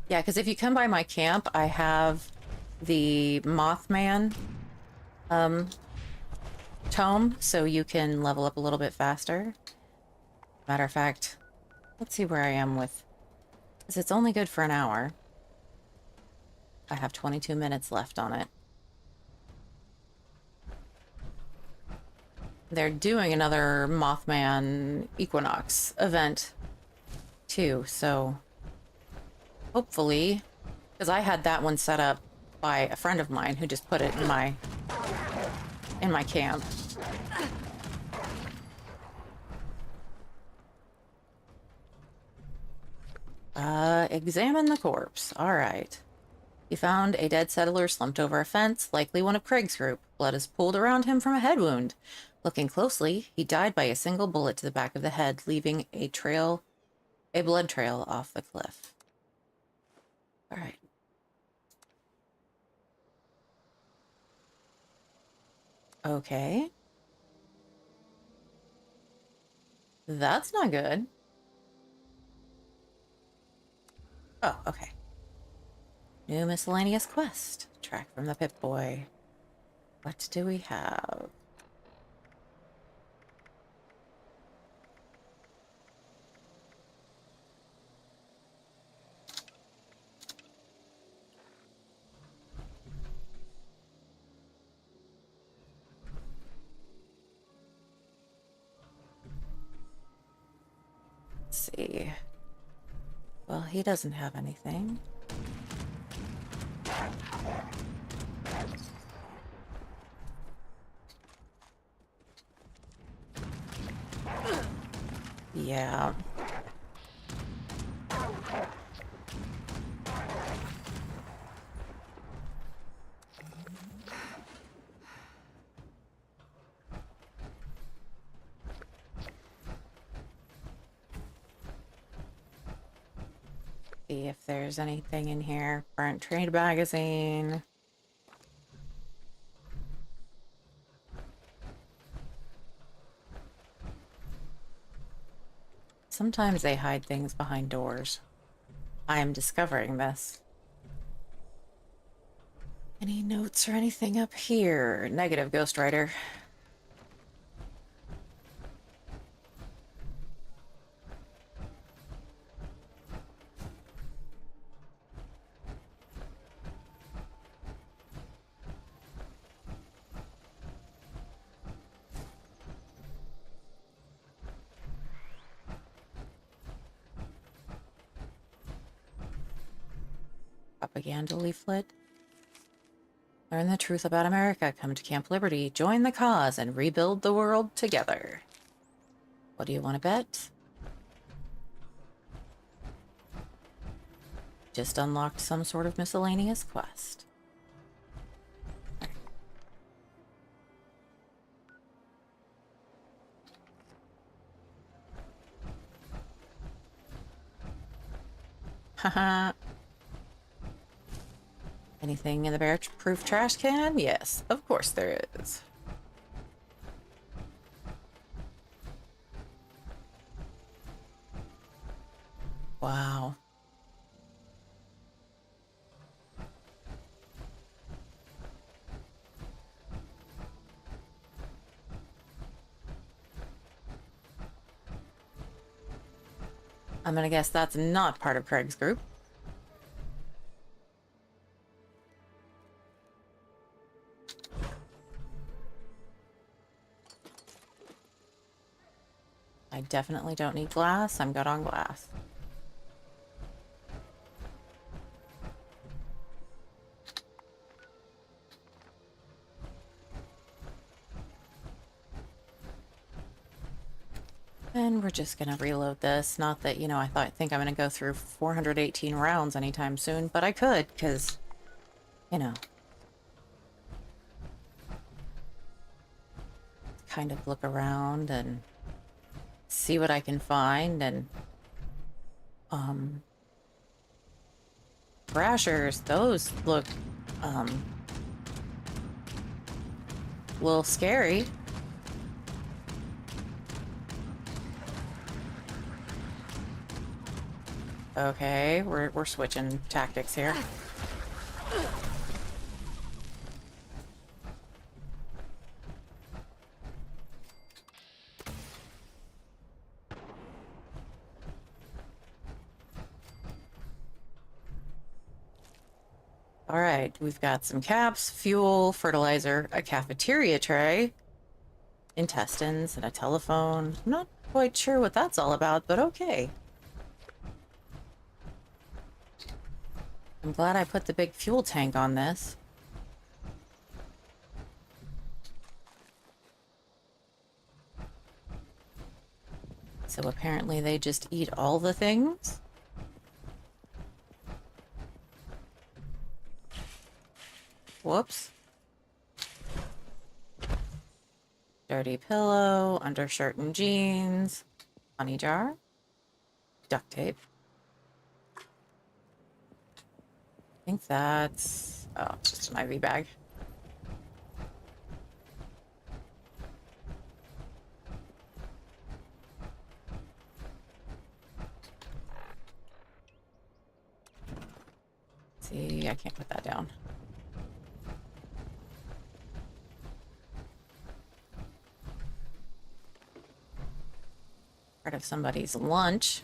Yeah, because if you come by my camp, I have the Mothman tome, so you can level up a little bit faster. Matter of fact, let's see where I am with... Because it's only good for an hour. I have 22 minutes left on it. They're doing another Mothman Equinox event, too, so... Hopefully... Because I had that one set up by a friend of mine who just put it in my camp. Examine the corpse. All right. He found a dead settler slumped over a fence, likely one of Craig's group. Blood is pooled around him from a head wound. Looking closely, he died by a single bullet to the back of the head, leaving a blood trail off the cliff. All right. Okay. That's not good. Oh, okay. New miscellaneous quest. Track from the Pip-Boy. What do we have? Let's see. Well, he doesn't have anything. Yeah. See if there's anything in here. Burnt trade magazine. Sometimes they hide things behind doors. I am discovering this. Any notes or anything up here? Negative, Ghost Rider. Propaganda leaflet. Learn the truth about America. Come to Camp Liberty. Join the cause and rebuild the world together. What do you want to bet? Just unlocked some sort of miscellaneous quest. Haha. Anything in the bear-proof trash can? Yes, of course there is. Wow. I'm gonna guess that's not part of Craig's group. I definitely don't need glass. I'm good on glass. And we're just gonna reload this. Not that, you know, I think I'm gonna go through 418 rounds anytime soon, but I could, because, you know, kind of look around and see what I can find. And Thrashers, those look a little scary. Okay, we're switching tactics here. All right, we've got some caps, fuel, fertilizer, a cafeteria tray, intestines, and a telephone. I'm not quite sure what that's all about, but okay. I'm glad I put the big fuel tank on this. So apparently they just eat all the things. Whoops. Dirty pillow, undershirt and jeans, honey jar, duct tape. I think that's... oh, it's just an IV bag. See, I can't put that down. Part of somebody's lunch.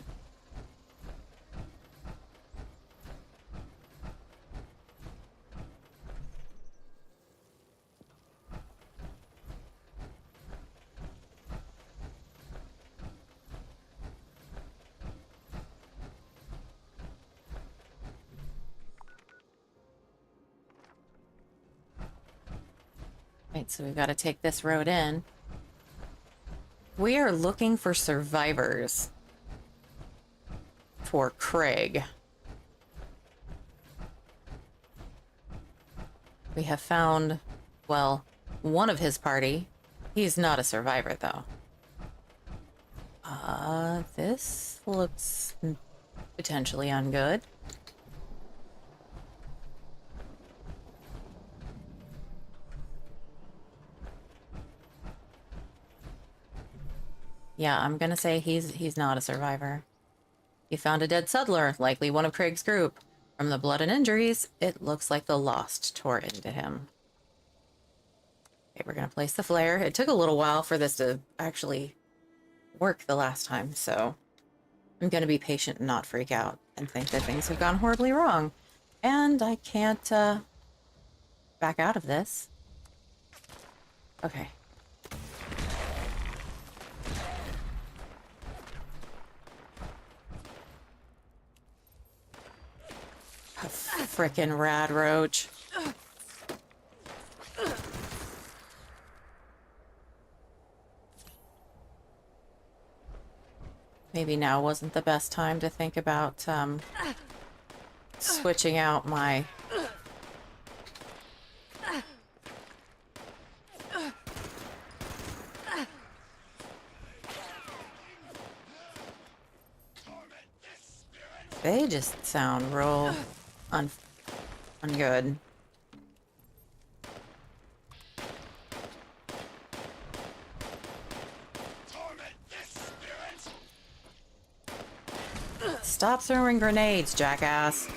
Right, so we've got to take this road in. We are looking for survivors for Craig. We have found, well, one of his party. He's not a survivor, though. This looks potentially ungood. Yeah, I'm gonna say he's not a survivor. He found a dead settler, likely one of Craig's group. From the blood and injuries, it looks like the Lost tore into him. Okay, we're gonna place the flare. It took a little while for this to actually work the last time, so I'm gonna be patient and not freak out and think that things have gone horribly wrong. And I can't back out of this. Okay. A frickin' rad roach. Maybe now wasn't the best time to think about switching out my... They just sound real ungood. Stop throwing grenades, jackass.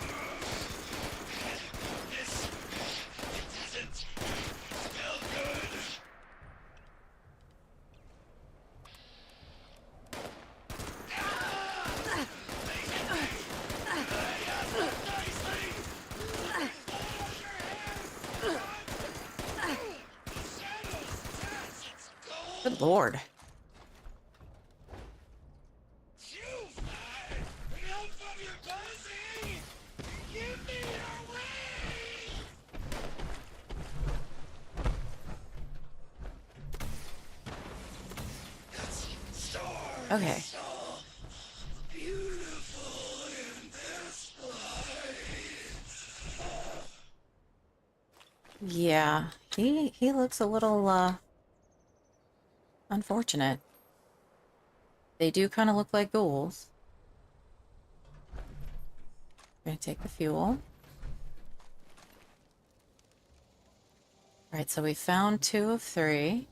Good lord. Okay. Yeah, he looks a little unfortunate. They do kind of look like ghouls. Gonna take the fuel. Alright, so we found 2 of 3.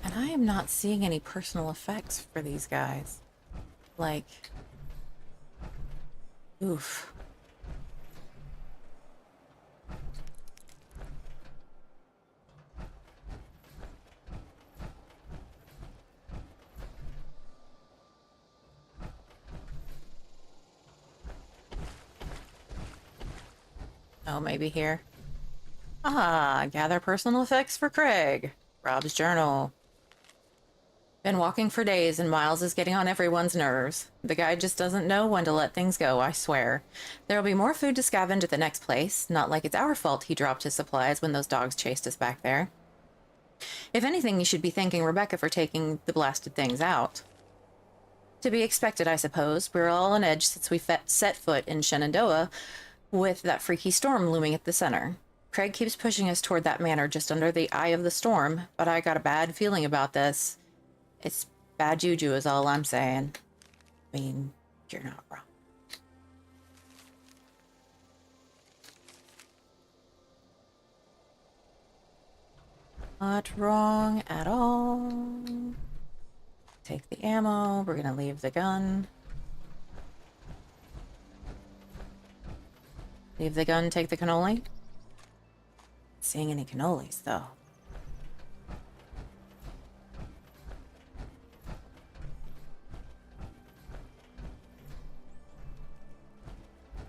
And I am not seeing any personal effects for these guys. Like, oof. Oh, maybe here. Ah, gather personal effects for Craig. Rob's journal. Been walking for days and Miles is getting on everyone's nerves. The guy just doesn't know when to let things go, I swear. There'll be more food to scavenge at the next place. Not like it's our fault he dropped his supplies when those dogs chased us back there. If anything, you should be thanking Rebecca for taking the blasted things out. To be expected, I suppose. We're all on edge since we set foot in Shenandoah, with that freaky storm looming at the center. Craig keeps pushing us toward that manor just under the eye of the storm, but I got a bad feeling about this. It's bad juju is all I'm saying. I mean, you're not wrong. Not wrong at all. Take the ammo. We're gonna leave the gun. Leave the gun, take the cannoli. Not seeing any cannolis, though.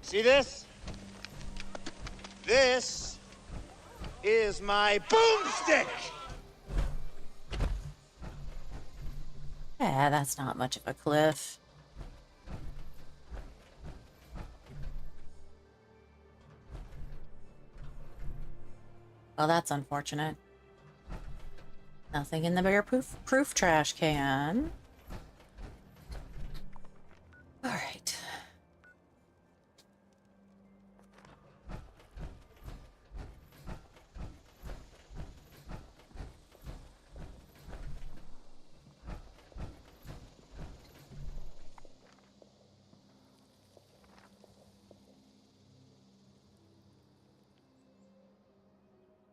See this? This is my boomstick! Yeah, that's not much of a cliff. Well, that's unfortunate. Nothing in the bear-proof trash can. All right.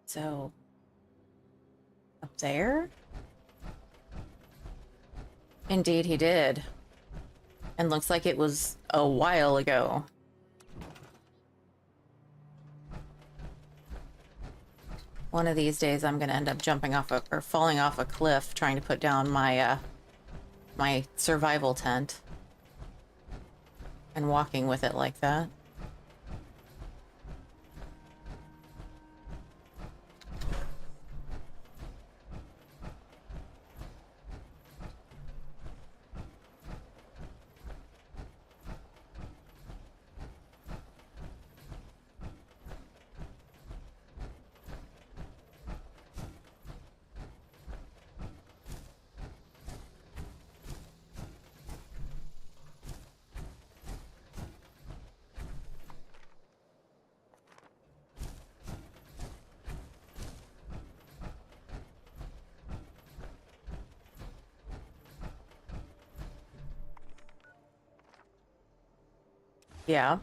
So, up there? Indeed he did. And looks like it was a while ago. One of these days I'm gonna end up jumping off or falling off a cliff trying to put down my, my survival tent. And walking with it like that. Yeah.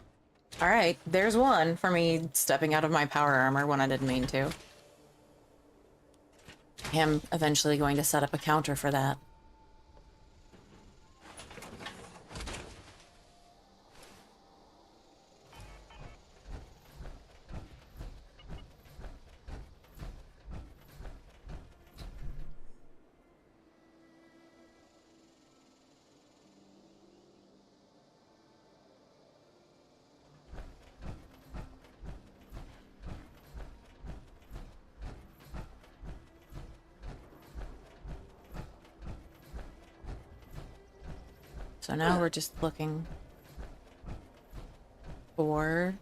All right, there's one for me stepping out of my power armor when I didn't mean to. I am eventually going to set up a counter for that. So now we're just looking for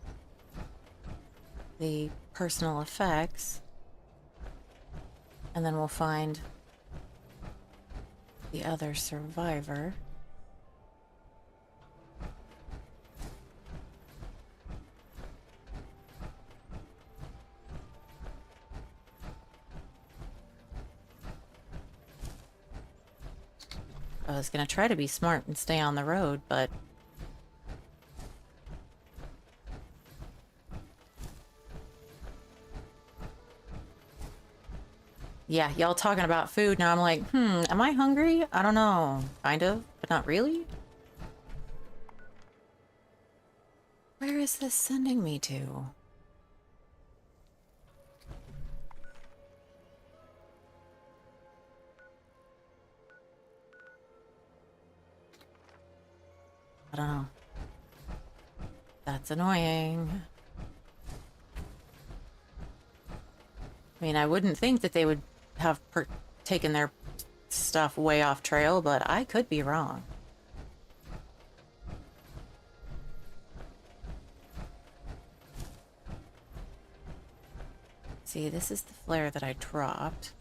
the personal effects, and then we'll find the other survivor. I was gonna try to be smart and stay on the road, but yeah, y'all talking about food now. I'm like, am I hungry? I don't know. Kind of, but not really. Where is this sending me to? I don't know. That's annoying. I mean, I wouldn't think that they would have taken their stuff way off trail, but I could be wrong. See, this is the flare that I dropped.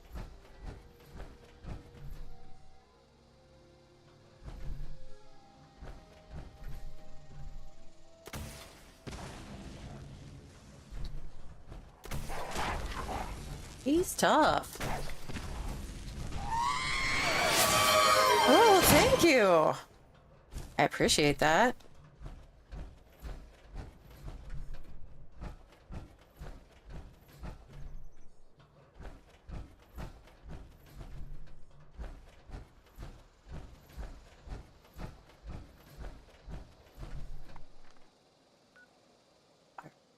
He's tough. Oh, thank you. I appreciate that.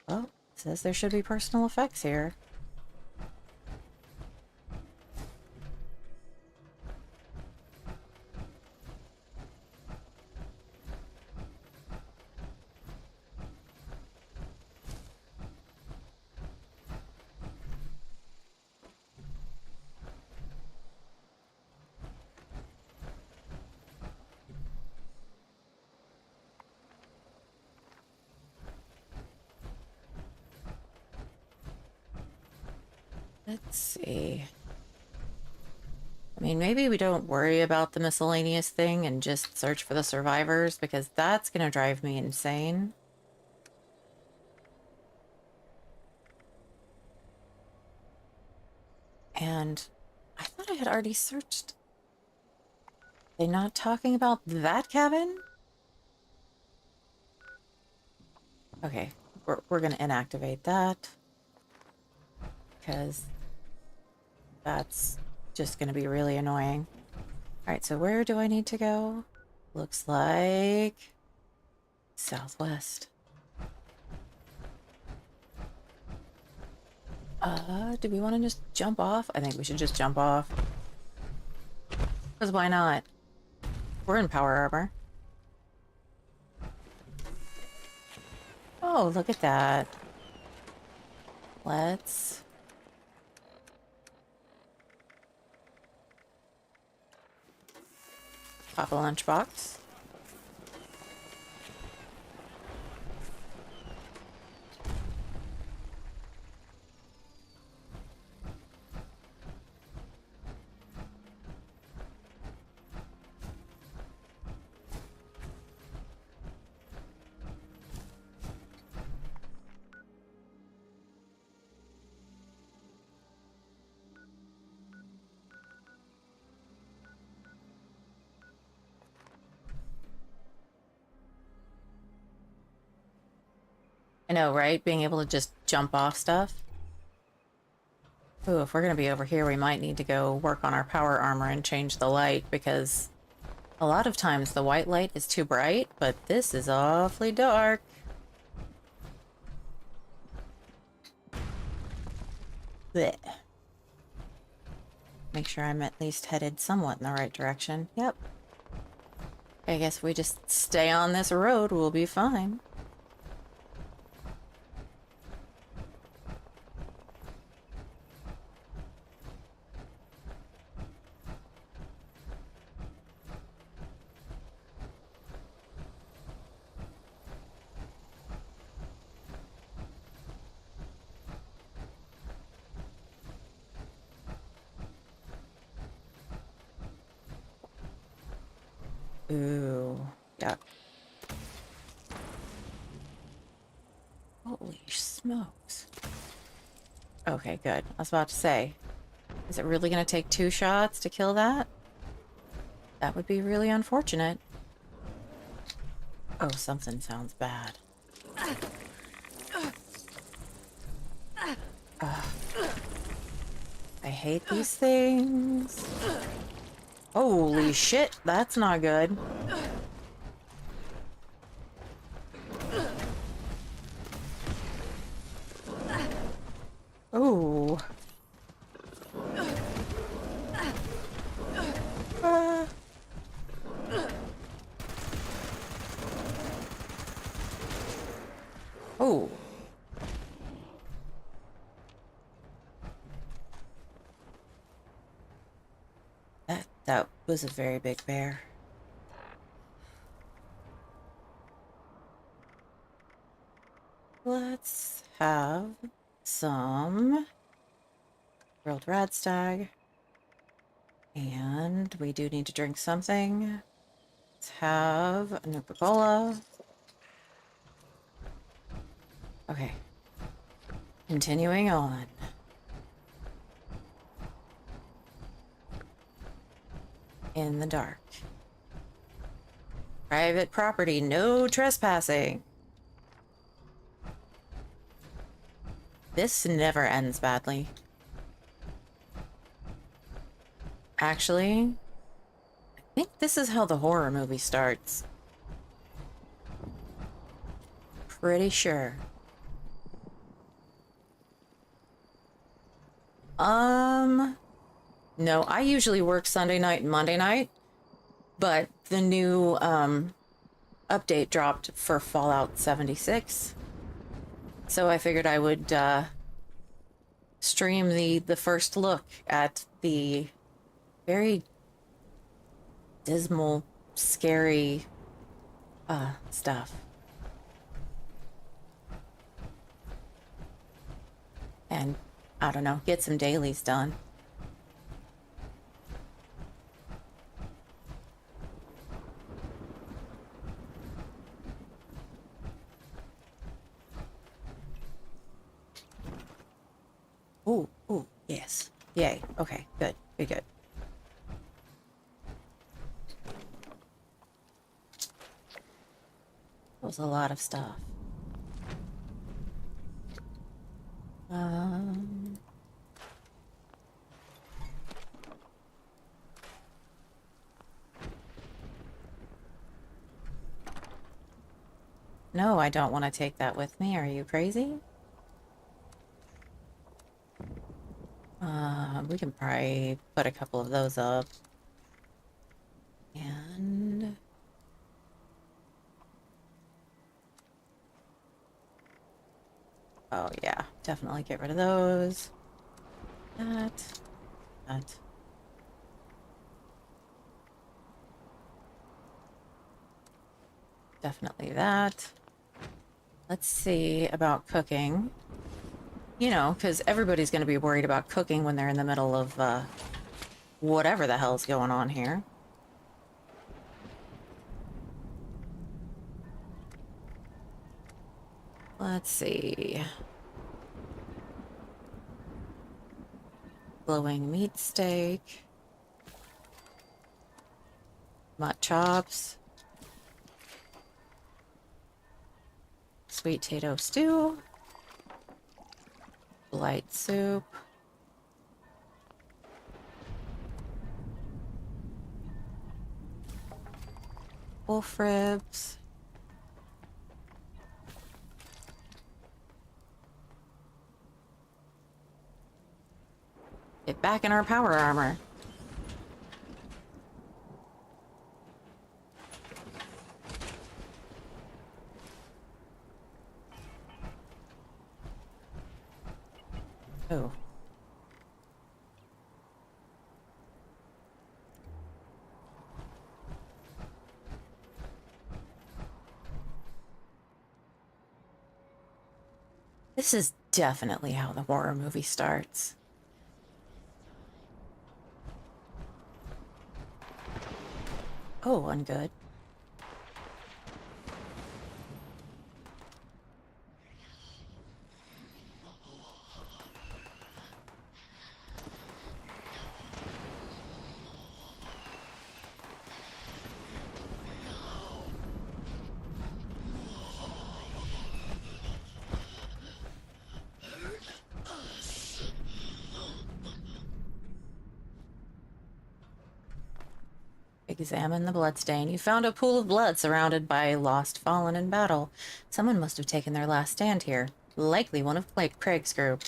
Oh, it says there should be personal effects here. Let's see. I mean, maybe we don't worry about the miscellaneous thing and just search for the survivors, because that's gonna drive me insane. And I thought I had already searched. They not talking about that cabin? Okay, we're gonna inactivate that, because that's just gonna be really annoying. Alright, so where do I need to go? Looks like southwest. Do we want to just jump off? I think we should just jump off. Because why not? We're in power armor. Oh, look at that. Let's... pop a lunchbox. I know, right? Being able to just jump off stuff. Ooh, if we're gonna be over here, we might need to go work on our power armor and change the light, because a lot of times the white light is too bright, but this is awfully dark. Blech. Make sure I'm at least headed somewhat in the right direction. Yep. I guess we just stay on this road, we'll be fine. Ooh, yuck. Holy smokes. Okay, good. I was about to say, is it really going to take 2 shots to kill that? That would be really unfortunate. Oh, something sounds bad. Ugh. I hate these things. Holy shit, that's not good. Oh. Oh. That was a very big bear. Let's have some grilled radstag. And we do need to drink something. Let's have a Nuka-Cola. Okay. Continuing on. In the dark. Private property, no trespassing. This never ends badly. Actually, I think this is how the horror movie starts. Pretty sure. No, I usually work Sunday night and Monday night, but the new update dropped for Fallout 76. So I figured I would stream the first look at the very dismal, scary stuff. And I don't know, get some dailies done. Ooh, ooh, yes. Yay. Okay, good. Good, good. That was a lot of stuff. No, I don't want to take that with me. Are you crazy? We can probably put a couple of those up. And... oh, yeah. Definitely get rid of those. That. Definitely that. Let's see about cooking. You know, because everybody's going to be worried about cooking when they're in the middle of whatever the hell's going on here. Let's see. Glowing meat steak. Mutt chops. sweet potato stew. Light soup. Wolf ribs. Get back in our power armor. Oh. This is definitely how the horror movie starts. Oh, ungood. Examine the bloodstain. You found a pool of blood surrounded by lost fallen in battle. Someone must have taken their last stand here. Likely one of Craig's group.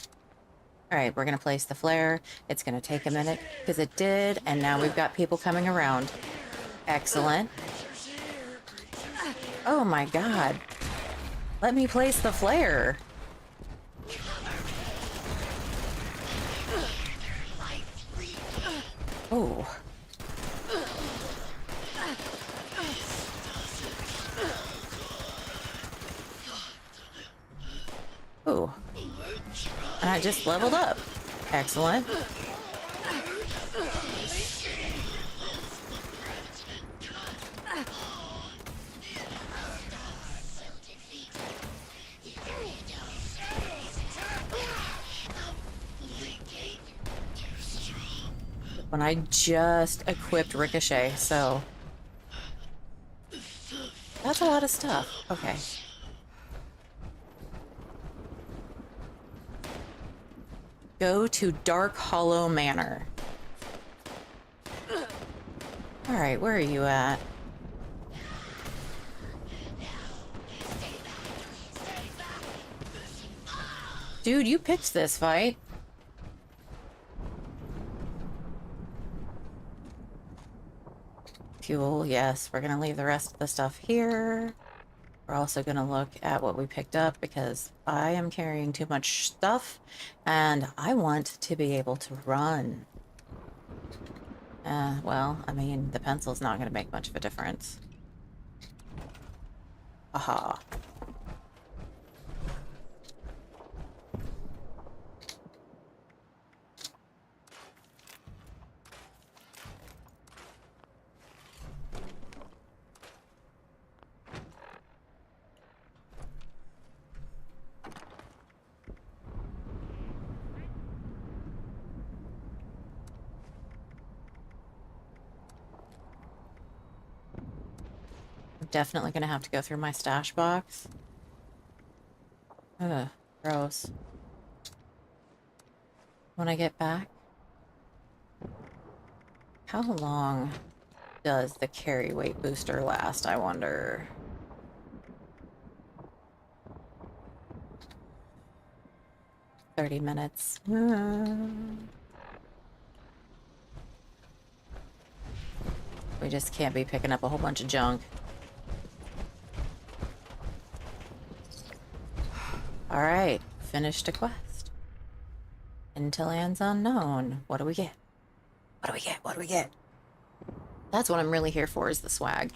Alright, we're going to place the flare. It's going to take a minute, because it did, and now we've got people coming around. Excellent. Oh my god. Let me place the flare. Oh. Ooh. And I just leveled up. Excellent. When I just equipped Ricochet, so that's a lot of stuff. Okay. Go to Dark Hollow Manor. Alright, where are you at? Dude, you picked this fight. Fuel, yes. We're gonna leave the rest of the stuff here. We're also going to look at what we picked up because I am carrying too much stuff and I want to be able to run. Well, I mean, the pencil's not going to make much of a difference. Aha. Definitely gonna have to go through my stash box. Ugh, gross. When I get back, how long does the carry weight booster last, I wonder? "30 minutes. We just can't be picking up a whole bunch of junk. Alright, finished a quest. Into lands unknown. What do we get? What do we get? What do we get? That's what I'm really here for, is the swag.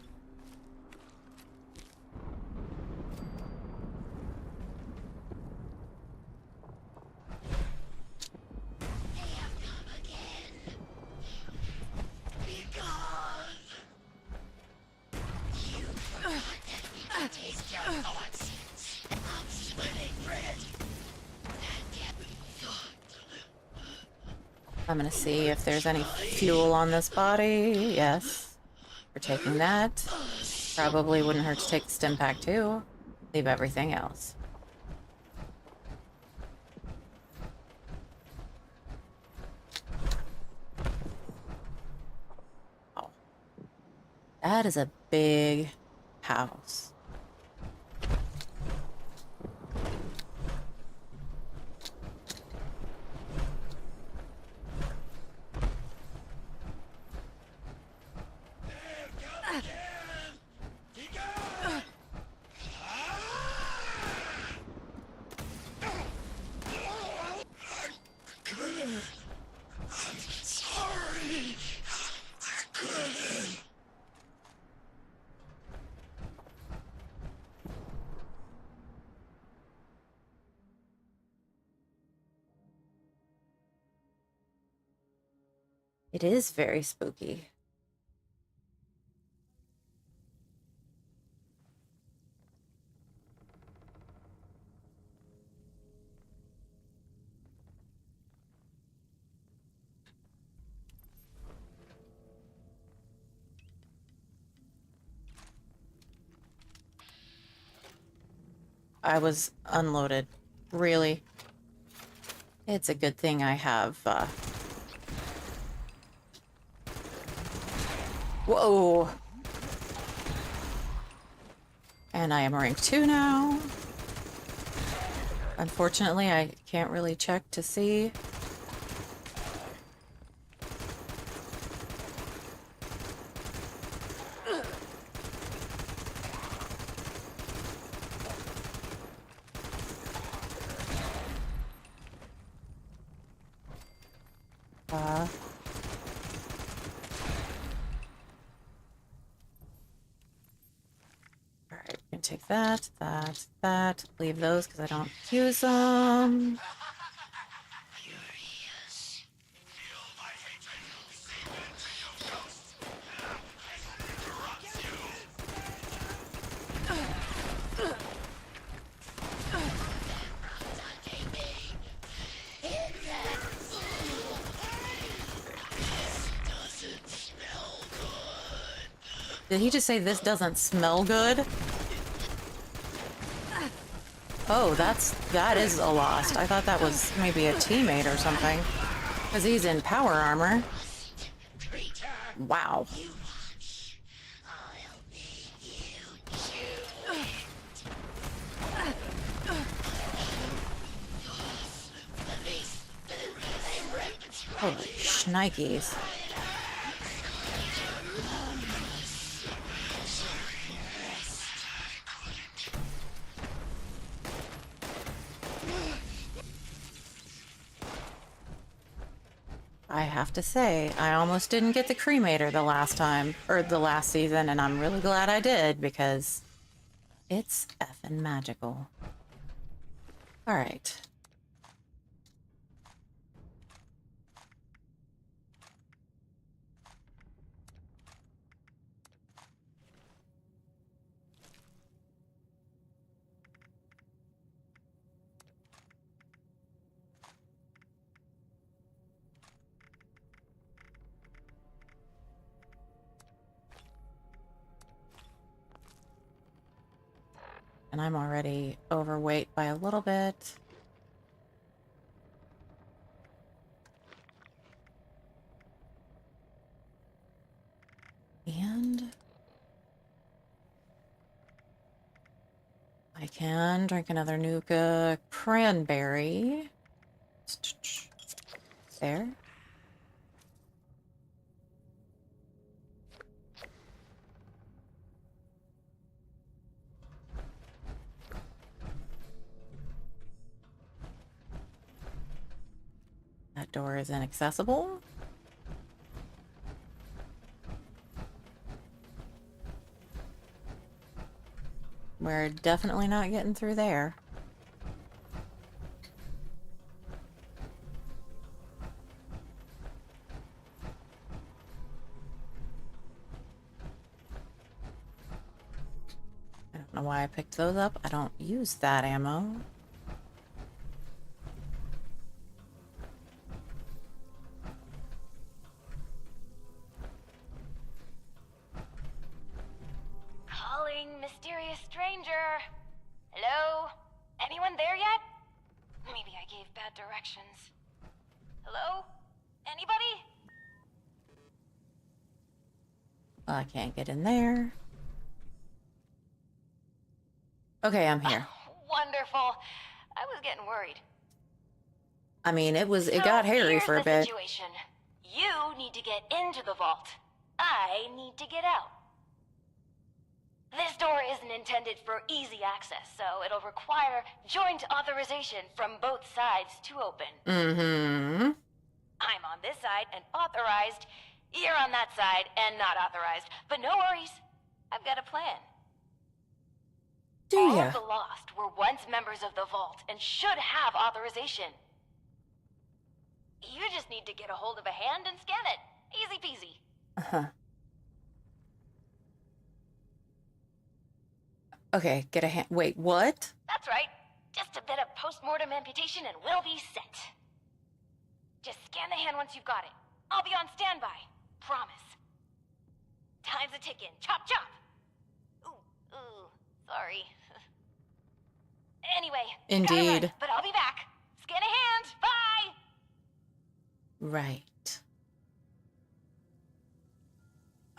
I'm gonna see if there's any fuel on this body. Yes. We're taking that. Probably wouldn't hurt to take the stim pack too. Leave everything else. Oh. That is a big house. It is very spooky. I was unloaded. Really? It's a good thing I have, Whoa! And I am rank 2 now. Unfortunately, I can't really check to see. Alright, we can take that, that. Leave those because I don't use them. Did he just say this doesn't smell good? Oh, that is a lost. I thought that was maybe a teammate or something. Because he's in power armor. Wow. Holy shnikes. I have to say, I almost didn't get the cremator the last time, or the last season, and I'm really glad I did, because it's effing magical. Alright. And I'm already overweight by a little bit. And I can drink another Nuka cranberry. There. That door is inaccessible. We're definitely not getting through there. I don't know why I picked those up. I don't use that ammo. Calling mysterious stranger. Hello? Anyone there yet? Maybe I gave bad directions. Hello? Anybody? I can't get in there. Okay, I'm here. Wonderful. I was getting worried. I mean, it So, got hairy here's for a the bit. situation. You need to get into the vault. I need to get out. This door isn't intended for easy access, so it'll require joint authorization from both sides to open. Mm-hmm. I'm on this side and authorized. You're on that side and not authorized. But no worries. I've got a plan. Do All ya? of the Lost were once members of the Vault and should have authorization. You just need to get a hold of a hand and scan it. Easy peasy. Uh-huh. Okay, get a hand. Wait, what? That's right. Just a bit of post-mortem amputation and we'll be set. Just scan the hand once you've got it. I'll be on standby. Promise. Time's a ticking. Chop, chop. Ooh, sorry. Anyway, gotta Indeed. run, but I'll be back. Scan a hand. Bye. Right.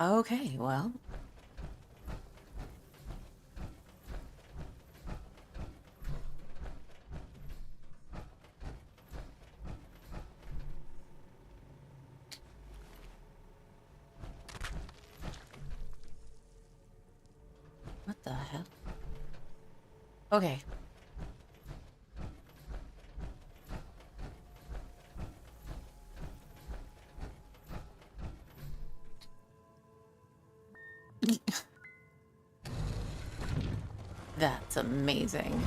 Okay, well. What the hell? Okay. That's amazing.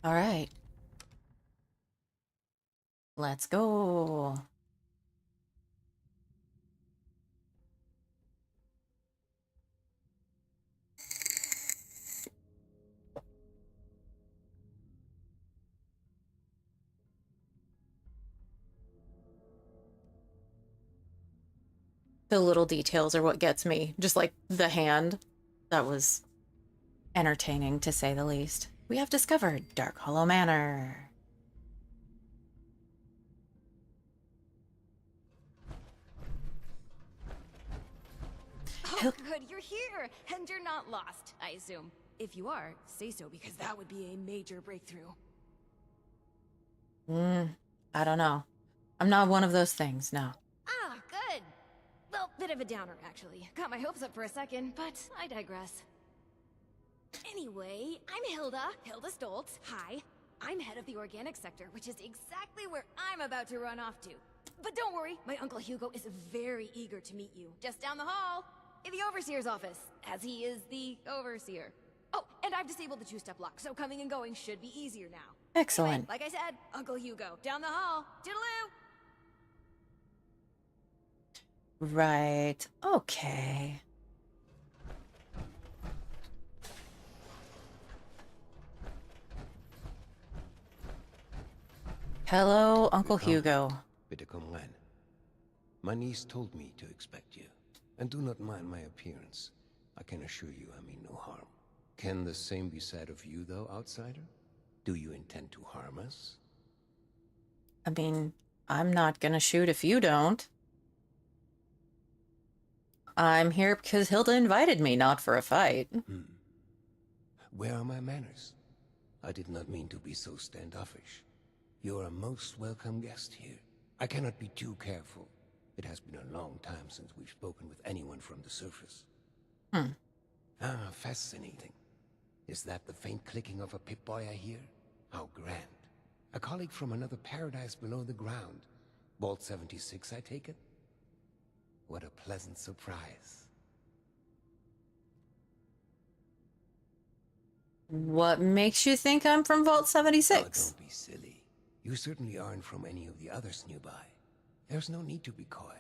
All right. Let's go. The little details are what gets me. Just like the hand. That was entertaining, to say the least. We have discovered Dark Hollow Manor. Oh, good, you're here, and you're not lost, I assume. If you are, say so, because that would be a major breakthrough. I don't know. I'm not one of those things, no. Ah, good. Well, bit of a downer, actually. Got my hopes up for a second, but I digress. Anyway, I'm Hilda Stoltz. Hi. I'm head of the organic sector, which is exactly where I'm about to run off to. But don't worry, my Uncle Hugo is very eager to meet you. Just down the hall, in the Overseer's office, as he is the Overseer. Oh, and I've disabled the two-step lock, so coming and going should be easier now. Excellent. Anyway, like I said, Uncle Hugo, down the hall. Toodaloo! Right. Okay. Hello, Uncle Hugo. Bitte komm rein. My niece told me to expect you. And do not mind my appearance. I can assure you I mean no harm. Can the same be said of you, though, outsider? Do you intend to harm us? I mean, I'm not gonna shoot if you don't. I'm here because Hilda invited me, not for a fight. Where are my manners? I did not mean to be so standoffish. You're a most welcome guest here. I cannot be too careful. It has been a long time since we've spoken with anyone from the surface. Fascinating. Is that the faint clicking of a Pip-Boy I hear? How grand. A colleague from another paradise below the ground. Vault 76, I take it? What a pleasant surprise. What makes you think I'm from Vault Oh, 76? don't be silly. You certainly aren't from any of the others nearby. There's no need to be coy.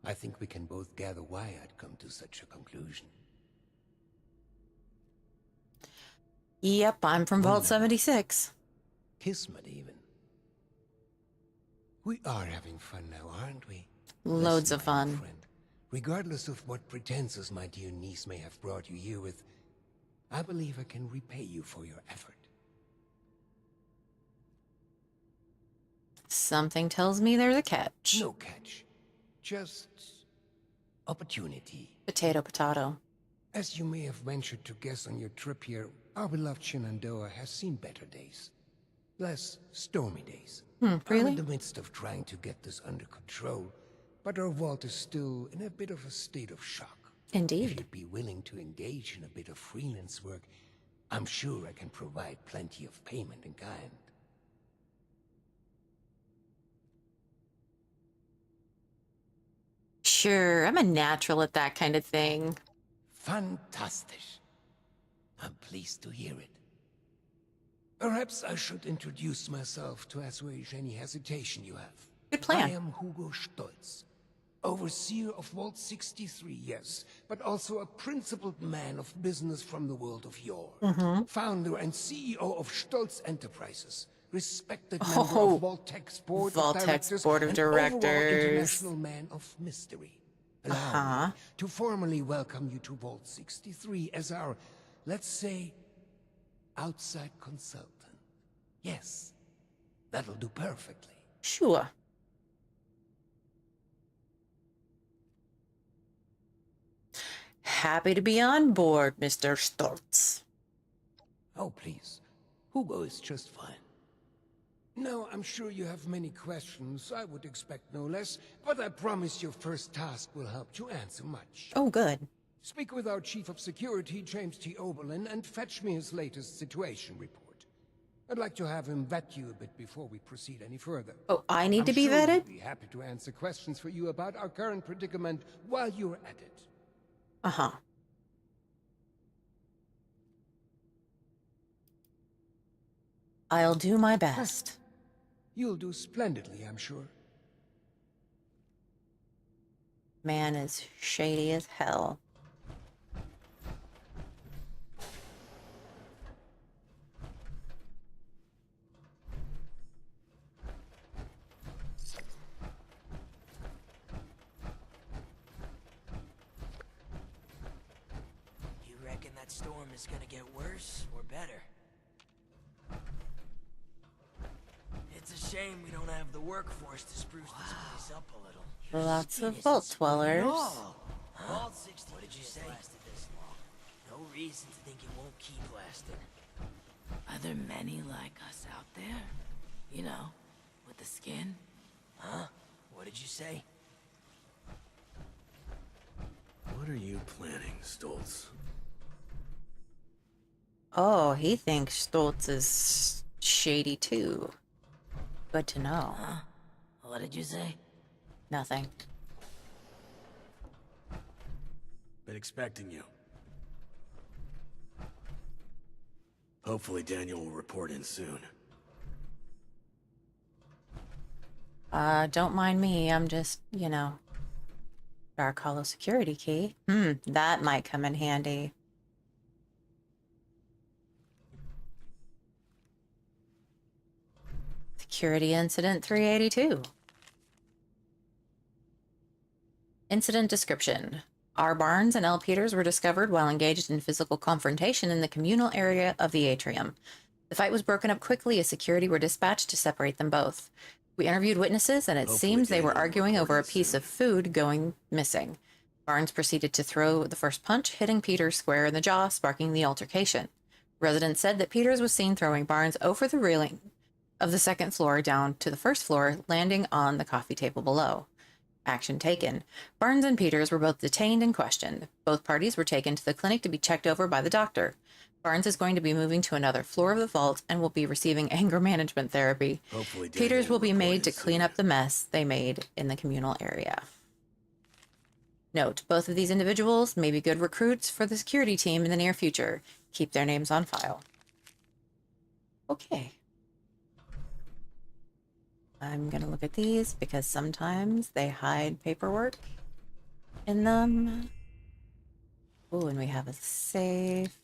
I think we can both gather why I'd come to such a conclusion. Yep, I'm from Vault 76. Kismet, even. We are having fun now, aren't we? Loads Listen, of my fun. old friend, Regardless of what pretenses my dear niece may have brought you here with, I believe I can repay you for your effort. Something tells me there's a catch. No catch. Just opportunity. Potato, potato. As you may have ventured to guess on your trip here, our beloved Shenandoah has seen better days. Less stormy days. I'm Really? in the midst of trying to get this under control, but our vault is still in a bit of a state of shock. If Indeed. you'd be willing to engage in a bit of freelance work, I'm sure I can provide plenty of payment in kind. Sure, I'm a natural at that kind of thing. Fantastic. I'm pleased to hear it. Perhaps I should introduce myself to assuage any hesitation you have. Good plan. I am Hugo Stolz, overseer of Vault 63, yes, but also a principled man of business from the world of yore. Founder and CEO of Stolz Enterprises, respected member of Vault-Tech's board of directors, Board of and overall Directors. international man of mystery. Allow me to formally welcome you to Vault 63 as our, let's say, outside consultant. Yes, that'll do perfectly. Sure. Happy to be on board, Mr. Stoltz. Oh, please. Hugo is just fine. Now, I'm sure you have many questions. I would expect no less, but I promise your first task will help to answer much. Oh, good. Speak with our Chief of Security, James T. Oberlin, and fetch me his latest situation report. I'd like to have him vet you a bit before we proceed any further. Oh, I need to be I'm sure vetted? he'll be happy to answer questions for you about our current predicament while you're at it. Uh-huh. I'll do my best. You'll do splendidly, I'm sure. Man is shady as hell. You reckon that storm is gonna get worse or better? It's a shame we don't have the workforce to spruce this place up a little. Lots of vault dwellers. Vault 60. What did you say? Lasted this long. No reason to think it won't keep lasting. Are there many like us out there? You know, with the skin? Huh? What did you say? What are you planning, Stoltz? Oh, he thinks Stoltz is shady too. Good to know. Huh? What did you say? Nothing. Been expecting you. Hopefully Daniel will report in soon. Don't mind me. I'm just, you know, Dark Hollow security key. That might come in handy. Security Incident 382. Incident description. R. Barnes and L. Peters were discovered while engaged in physical confrontation in the communal area of the atrium. The fight was broken up quickly as security were dispatched to separate them both. We interviewed witnesses, and it seems they were arguing over a piece of food going missing. Barnes proceeded to throw the first punch, hitting Peters square in the jaw, sparking the altercation. Residents said that Peters was seen throwing Barnes over the railing of the second floor down to the first floor, landing on the coffee table below. Action taken. Barnes and Peters were both detained and questioned. Both parties were taken to the clinic to be checked over by the doctor. Barnes is going to be moving to another floor of the vault and will be receiving anger management therapy. Hopefully Daniel Peters will be report made in to clean soon. up the mess they made in the communal area. Note, both of these individuals may be good recruits for the security team in the near future. Keep their names on file. Okay. I'm going to look at these because sometimes they hide paperwork in them. Oh, and we have a safe.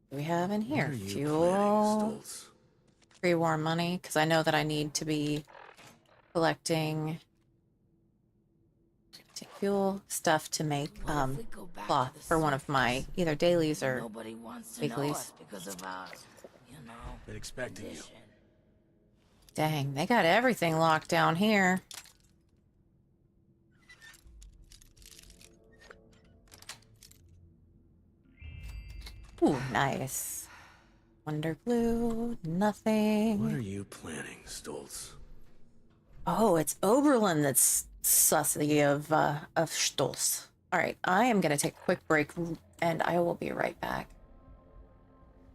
What do we have in here? What are you Fuel. planning, Stoltz? pre-war money, because I know that I need to be collecting fuel stuff to make What if we go back cloth to the for one of my surface? either dailies or Nobody wants to know weeklies. us because of our, Been expecting you. condition. Dang, they got everything locked down here. Ooh, nice. Wonder glue, nothing. What are you planning, Stoltz? Oh, it's Oberlin that's sussy of Stolz. All right, I am gonna take a quick break, and I will be right back.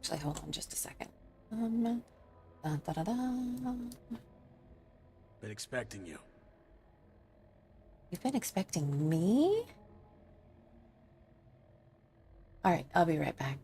Actually, hold on just a second. Da, da, da, da. Been expecting you. You've been expecting me? All right, I'll be right back.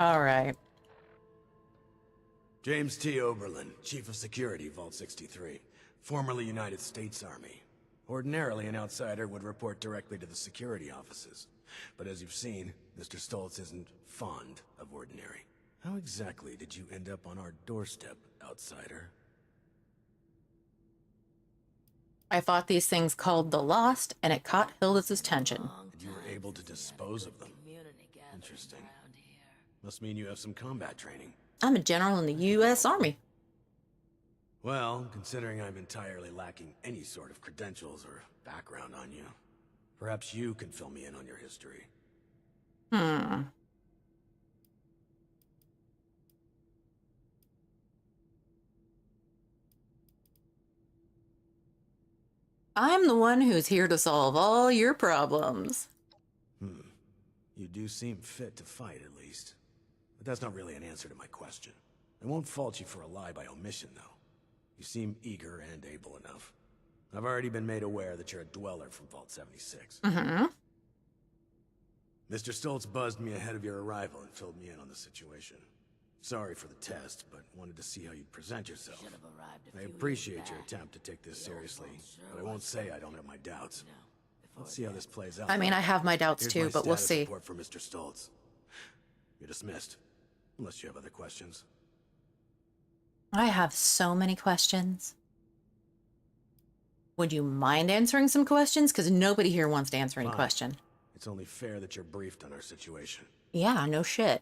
All right. James T. Oberlin, Chief of Security, Vault 63. Formerly United States Army. Ordinarily, an outsider would report directly to the security offices. But as you've seen, Mr. Stoltz isn't fond of ordinary. How exactly did you end up on our doorstep, outsider? I fought these things called the Lost, and it caught Hilda's attention. And you were able to dispose of them. Interesting. Must mean you have some combat training. I'm a general in the U.S. Army. Well, considering I'm entirely lacking any sort of credentials or background on you, perhaps you can fill me in on your history. I'm the one who's here to solve all your problems. You do seem fit to fight, at least. But that's not really an answer to my question. I won't fault you for a lie by omission, though. You seem eager and able enough. I've already been made aware that you're a dweller from Vault 76. Mm-hmm. Mr. Stoltz buzzed me ahead of your arrival and filled me in on the situation. Sorry for the test, but wanted to see how you'd present yourself. I appreciate your attempt to take this seriously, but I won't say I don't have my doubts. Let's see how this plays out. I mean, I have my doubts Here's too, my but we'll status see. report for Mr. Stoltz. You're dismissed, unless you have other questions. I have so many questions. Would you mind answering some questions? Because nobody here wants to answer any Fine. question. It's only fair that you're briefed on our situation. Yeah, no shit.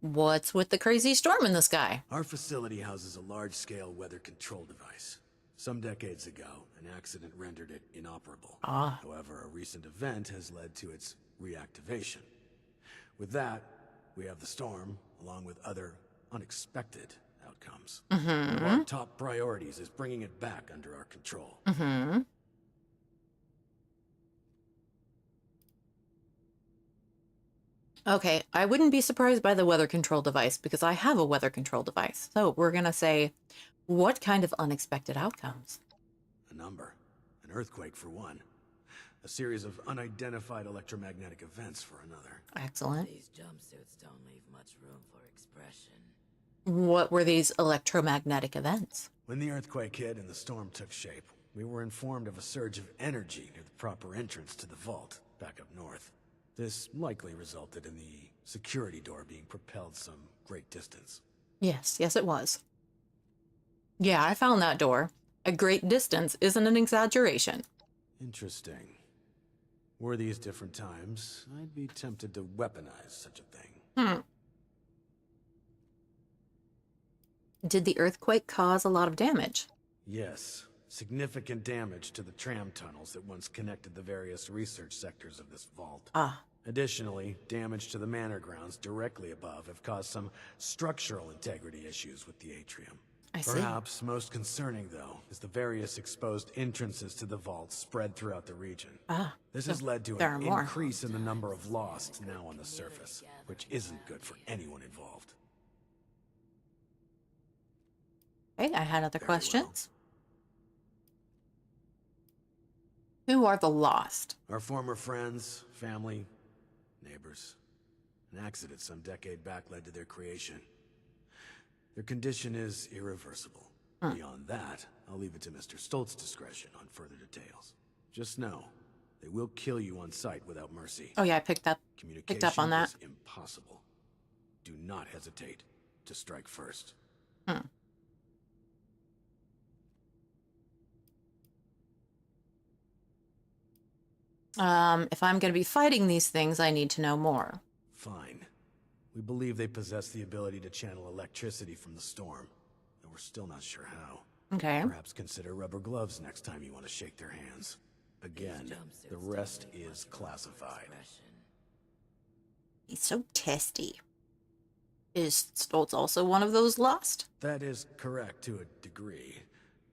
What's with the crazy storm in the sky? Our facility houses a large-scale weather control device. Some decades ago, an accident rendered it inoperable. Ah. However, a recent event has led to its reactivation. With that, we have the storm, along with other unexpected outcomes. Mm-hmm. One of our top priorities is bringing it back under our control. Mm-hmm. Okay, I wouldn't be surprised by the weather control device because I have a weather control device. So we're going to say, what kind of unexpected outcomes? A number. An earthquake for one. A series of unidentified electromagnetic events for another. Excellent. These jumpsuits don't leave much room for expression. What were these electromagnetic events? When the earthquake hit and the storm took shape, we were informed of a surge of energy near the proper entrance to the vault, back up north. This likely resulted in the security door being propelled some great distance. Yes, it was. Yeah, I found that door. A great distance isn't an exaggeration. Interesting. Were these different times, I'd be tempted to weaponize such a thing. Did the earthquake cause a lot of damage? Yes. Significant damage to the tram tunnels that once connected the various research sectors of this vault. Additionally, damage to the manor grounds directly above have caused some structural integrity issues with the atrium. I see. Perhaps most concerning, though, is the various exposed entrances to the vault spread throughout the region. This has led to an increase in the number of lost now on the surface, which isn't good for anyone involved. Okay, I had other Very questions. Who are the lost? Our former friends, family, neighbors. An accident some decade back led to their creation. Their condition is irreversible. Beyond that, I'll leave it to Mr. Stoltz's discretion on further details. Just know, they will kill you on sight without mercy. Oh yeah, I picked up on that. Is impossible. Do not hesitate to strike first. If I'm going to be fighting these things, I need to know more. Fine. We believe they possess the ability to channel electricity from the storm, and we're still not sure how. Okay. Perhaps consider rubber gloves next time you want to shake their hands. Again, the rest is classified. He's so testy. Is Stoltz also one of those lost? That is correct to a degree.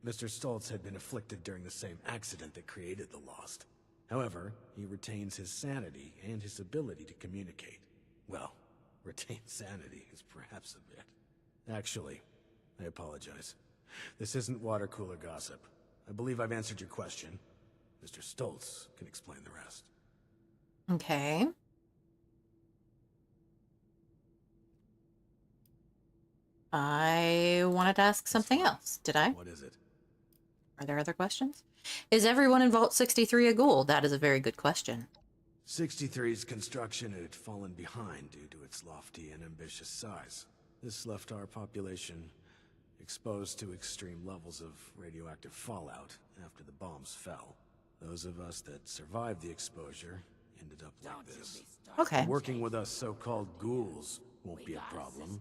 Mr. Stoltz had been afflicted during the same accident that created the Lost. However, he retains his sanity and his ability to communicate. Well, retain sanity is perhaps a bit. Actually, I apologize. This isn't water cooler gossip. I believe I've answered your question. Mr. Stoltz can explain the rest. Okay. I wanted to ask something else. Did I? What is it? Are there other questions? Is everyone in Vault 63 a ghoul? That is a very good question. 63's construction had fallen behind due to its lofty and ambitious size. This left our population exposed to extreme levels of radioactive fallout after the bombs fell. Those of us that survived the exposure ended up like this. Okay. Working with us so-called ghouls won't be a problem,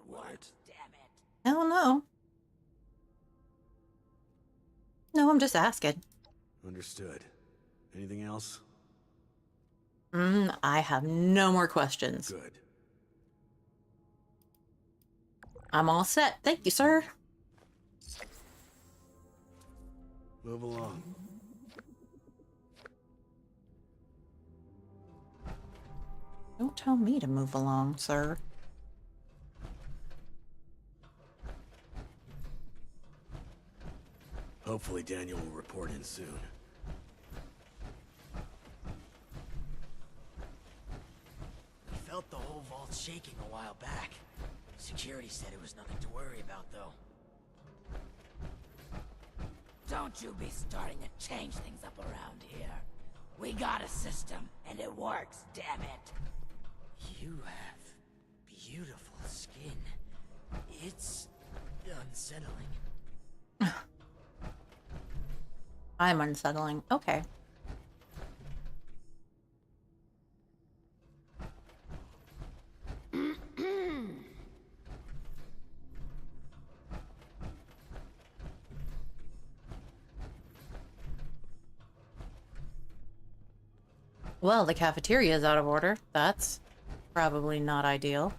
will it? Hell no. No, I'm just asking. Understood. Anything else? I have no more questions. Good. I'm all set. Thank you, sir. Move along. Don't tell me to move along, sir. Hopefully Daniel will report in soon. We felt the whole vault shaking a while back. Security said it was nothing to worry about, though. Don't you be starting to change things up around here. We got a system, and it works, damn it. You have beautiful skin. It's unsettling. I'm unsettling. Okay. Well, the cafeteria is out of order. That's Probably not ideal.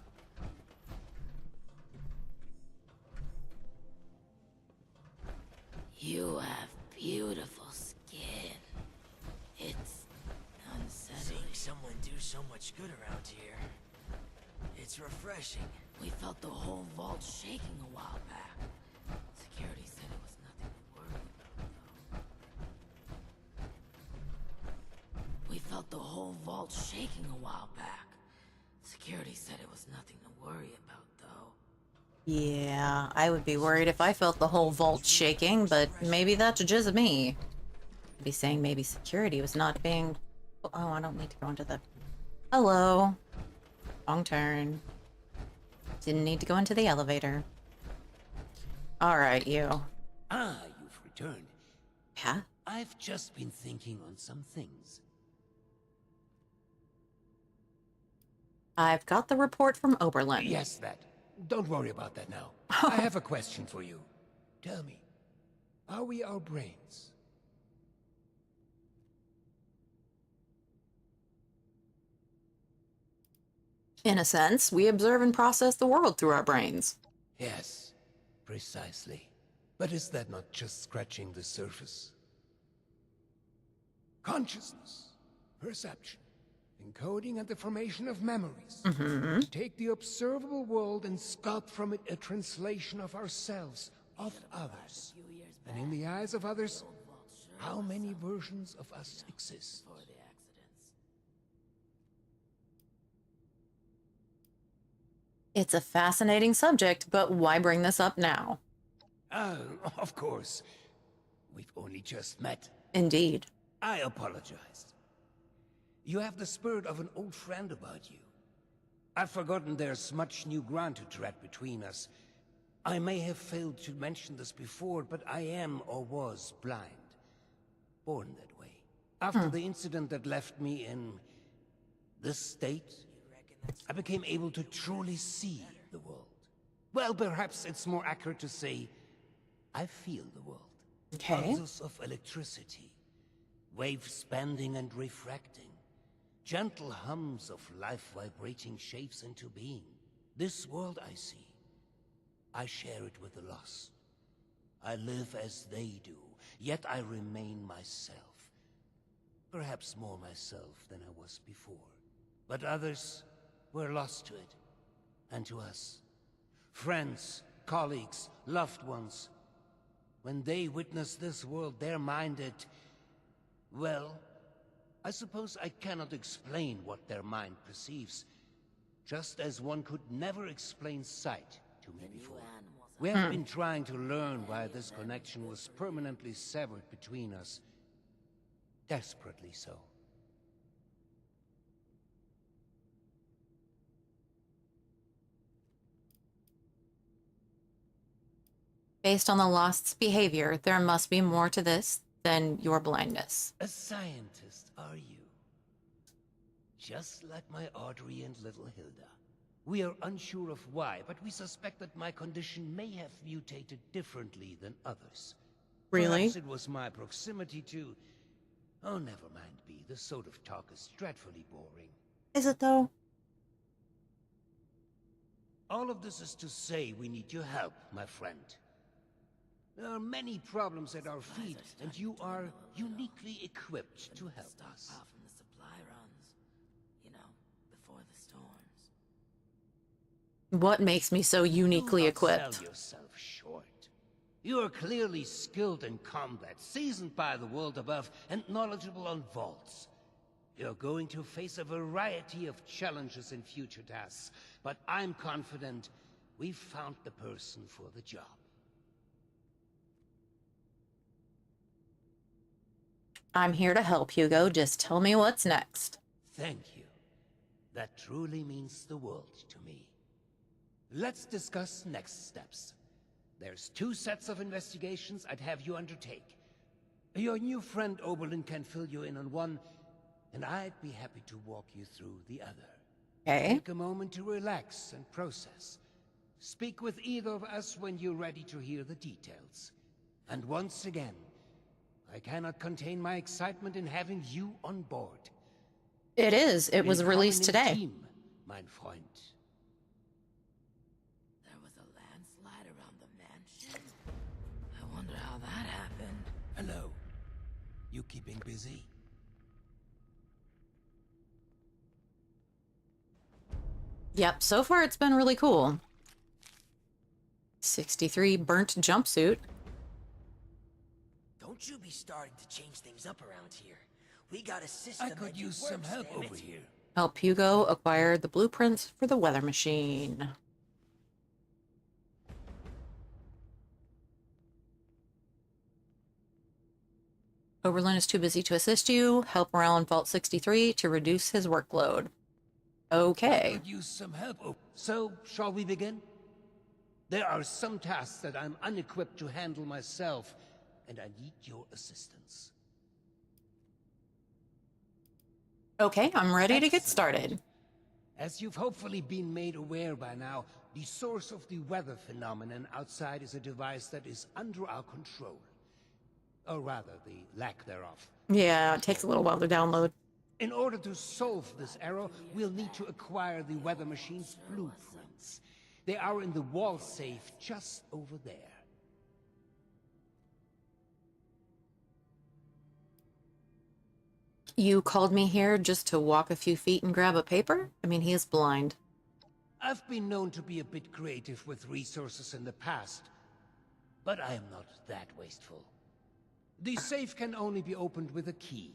You have beautiful skin. It's unsettling. Seeing someone do so much good around here. It's refreshing. We felt the whole vault shaking a while back. Security said it was nothing to worry about, though. We felt the whole vault shaking a while back. Security said it was nothing to worry about, though. Yeah, I would be worried if I felt the whole vault shaking, but maybe that's just me. I'd be saying maybe security was not being... Oh, I don't need to go into the... Hello. Wrong turn. Didn't need to go into the elevator. Alright, you. Ah, you've returned. Yeah? I've just been thinking on some things. I've got the report from Oberlin. Yes, that. Don't worry about that now. I have a question for you. Tell me, are we our brains? In a sense, we observe and process the world through our brains. Yes, precisely. But is that not just scratching the surface? Consciousness, perception, encoding and the formation of memories. Take the observable world and sculpt from it a translation of ourselves, of others. And in the eyes of others, how many versions of us exist? It's a fascinating subject, but why bring this up now? Of course. We've only just met. Indeed. I apologize. You have the spirit of an old friend about you. I've forgotten there's much new ground to tread between us. I may have failed to mention this before, but I am or was blind. Born that way. After the incident that left me in this state, I became able to truly see the world. Well, perhaps it's more accurate to say, I feel the world. Okay. Pulses of electricity, waves bending and refracting, gentle hums of life vibrating shapes into being. This world I see, I share it with the lost. I live as they do, yet I remain myself. Perhaps more myself than I was before. But others were lost to it, and to us. Friends, colleagues, loved ones. When they witness this world, they're minded... Well, I suppose I cannot explain what their mind perceives, just as one could never explain sight to me before. We have been trying to learn why this connection was permanently severed between us. Desperately so. Based on the Lost's behavior, there must be more to this than your blindness. A scientist, are you? Just like my Audrey and little Hilda. We are unsure of why, but we suspect that my condition may have mutated differently than others. Really? Perhaps it was my proximity to... Oh, never mind, B. This sort of talk is dreadfully boring. Is it though? All of this is to say we need your help, my friend. There are many problems at our feet, and you are uniquely equipped to help us. Stockpile from the supply runs, you know, before the storms. What makes me so uniquely Do not equipped? sell yourself short. You are clearly skilled in combat, seasoned by the world above, and knowledgeable on vaults. You're going to face a variety of challenges in future tasks, but I'm confident we've found the person for the job. I'm here to help, Hugo. Just tell me what's next. Thank you. That truly means the world to me. Let's discuss next steps. There's 2 sets of investigations I'd have you undertake. Your new friend Oberlin can fill you in on one, and I'd be happy to walk you through the other. Okay. Take a moment to relax and process. Speak with either of us when you're ready to hear the details. And once again, I cannot contain my excitement in having you on board. It is. It was We're released coming in a today. team. mein Freund. There was a landslide around the mansion? I wonder how that happened. Hello. You keeping busy? Yep, so far it's been really cool. 63 burnt jumpsuit. Don't you be starting to change things up around here. We got a system I could that use works, some help damn it. over here. Help Hugo acquire the blueprints for the weather machine. Oberlin is too busy to assist you. Help Morale in Vault 63 to reduce his workload. I Okay. could use some help. So, shall we begin? There are some tasks that I'm unequipped to handle myself, and I need your assistance. Okay, I'm ready to get Excellent. started. As you've hopefully been made aware by now, the source of the weather phenomenon outside is a device that is under our control. Or rather, the lack thereof. Yeah, it takes a little while to download. In order to solve this error, we'll need to acquire the weather machine's blueprints. They are in the wall safe just over there. You called me here just to walk a few feet and grab a paper? I mean, he is blind. I've been known to be a bit creative with resources in the past, but I am not that wasteful. The safe can only be opened with a key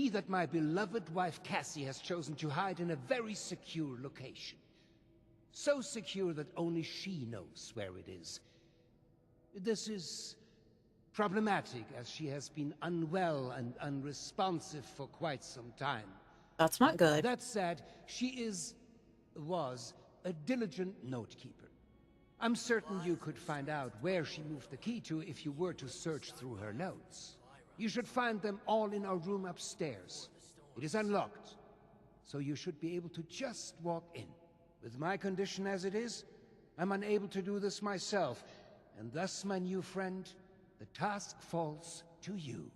that my beloved wife Cassie has chosen to hide in a very secure location. So secure that only she knows where it is. This is problematic, as she has been unwell and unresponsive for quite some time. That's not good. That said, she was a diligent note-keeper. I'm certain you could find out where she moved the key to if you were to search through her notes. You should find them all in our room upstairs. It is unlocked, so you should be able to just walk in. With my condition as it is, I'm unable to do this myself, and thus, my new friend, the task falls to you.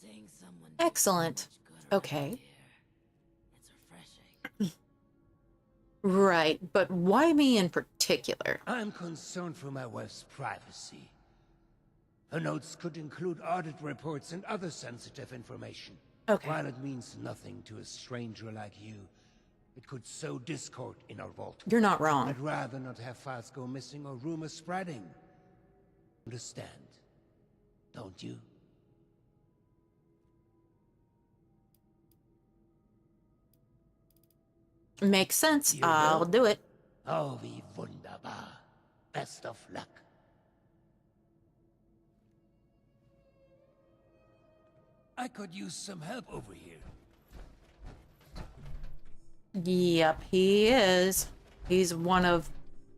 Seeing someone do Excellent. so much good around Okay. here, it's refreshing. Right, but why me in particular? I'm concerned for my wife's privacy. Her notes could include audit reports and other sensitive information. Okay. While it means nothing to a stranger like you, it could sow discord in our vault. You're not wrong. I'd rather not have files go missing or rumors spreading. Understand, don't you? Makes sense. You I'll will? do it. Oh, wie wunderbar. Best of luck. I could use some help over here. Yep, he is. He's one of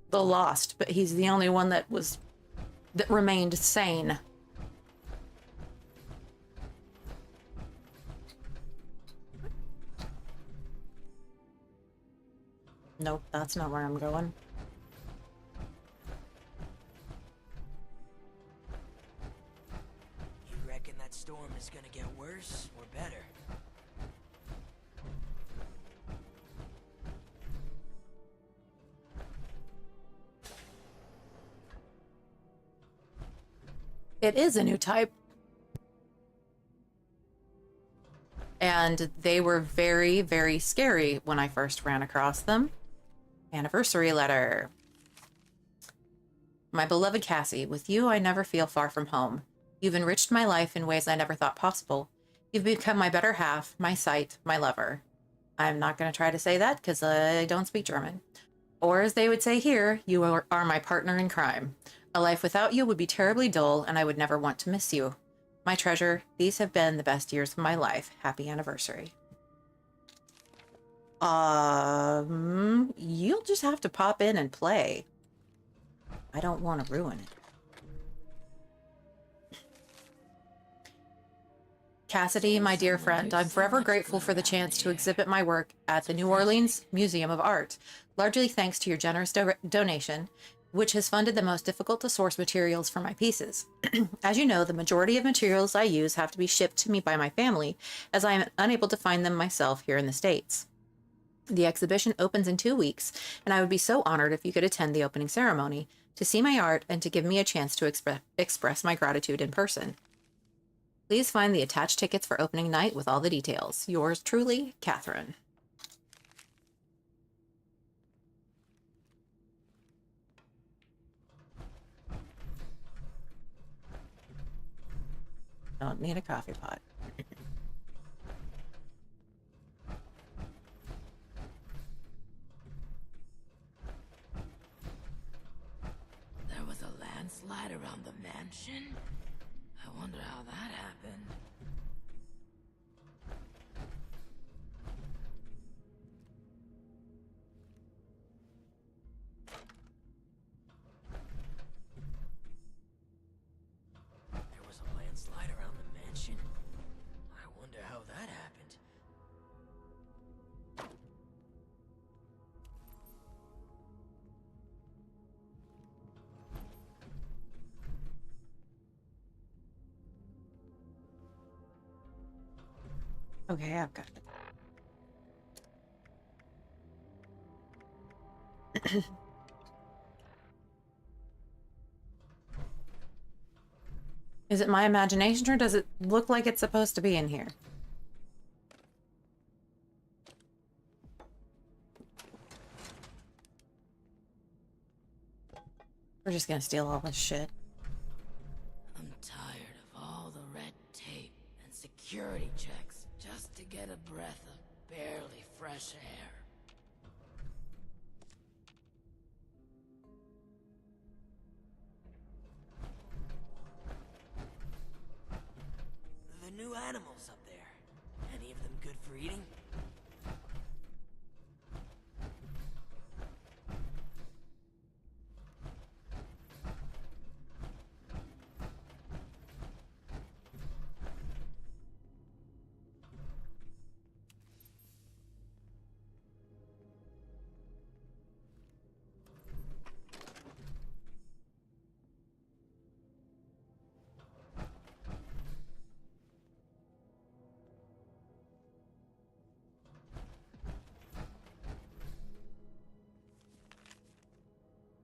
the lost, but he's the only one that remained sane. Nope, that's not where I'm going. You reckon that storm is gonna get worse or better? It is a new type. And they were very, very scary when I first ran across them. Anniversary letter. My beloved Cassie, with you I never feel far from home. You've enriched my life in ways I never thought possible. You've become my better half, my sight, my lover. I'm not going to try to say that because I don't speak German. Or as they would say here, you are my partner in crime. A life without you would be terribly dull, and I would never want to miss you. My treasure, these have been the best years of my life. Happy anniversary. You'll just have to pop in and play. I don't want to ruin it. Cassidy, my dear friend, I'm forever grateful for the chance to exhibit my work at the New Orleans Museum of Art, largely thanks to your generous donation, which has funded the most difficult to source materials for my pieces. As you know, the majority of materials I use have to be shipped to me by my family, as I am unable to find them myself here in the States. The exhibition opens in 2 weeks, and I would be so honored if you could attend the opening ceremony to see my art and to give me a chance to express my gratitude in person. Please find the attached tickets for opening night with all the details. Yours truly, Catherine. Don't need a coffee pot. There was a landslide around the mansion? I wonder how that happened. There was a landslide around the mansion? I wonder how that happened. Okay, I've got it. Is it my imagination or does it look like it's supposed to be in here? We're just gonna steal all this shit. I'm tired of all the red tape and security checks just to get a breath of barely fresh air. The new animals up there, any of them good for eating?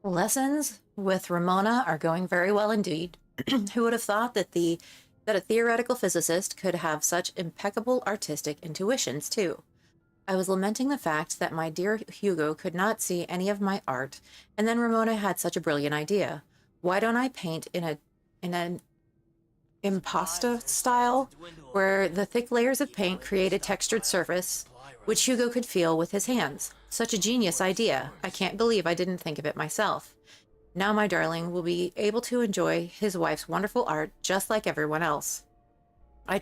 Lessons with Ramona are going very well indeed. Who would have thought that a theoretical physicist could have such impeccable artistic intuitions too? I was lamenting the fact that my dear Hugo could not see any of my art, and then Ramona had such a brilliant idea. Why don't I paint in an impasta style, where the thick layers of paint create a textured surface, which Hugo could feel with his hands? Such a genius idea. I can't believe I didn't think of it myself. Now my darling will be able to enjoy his wife's wonderful art just like everyone else. I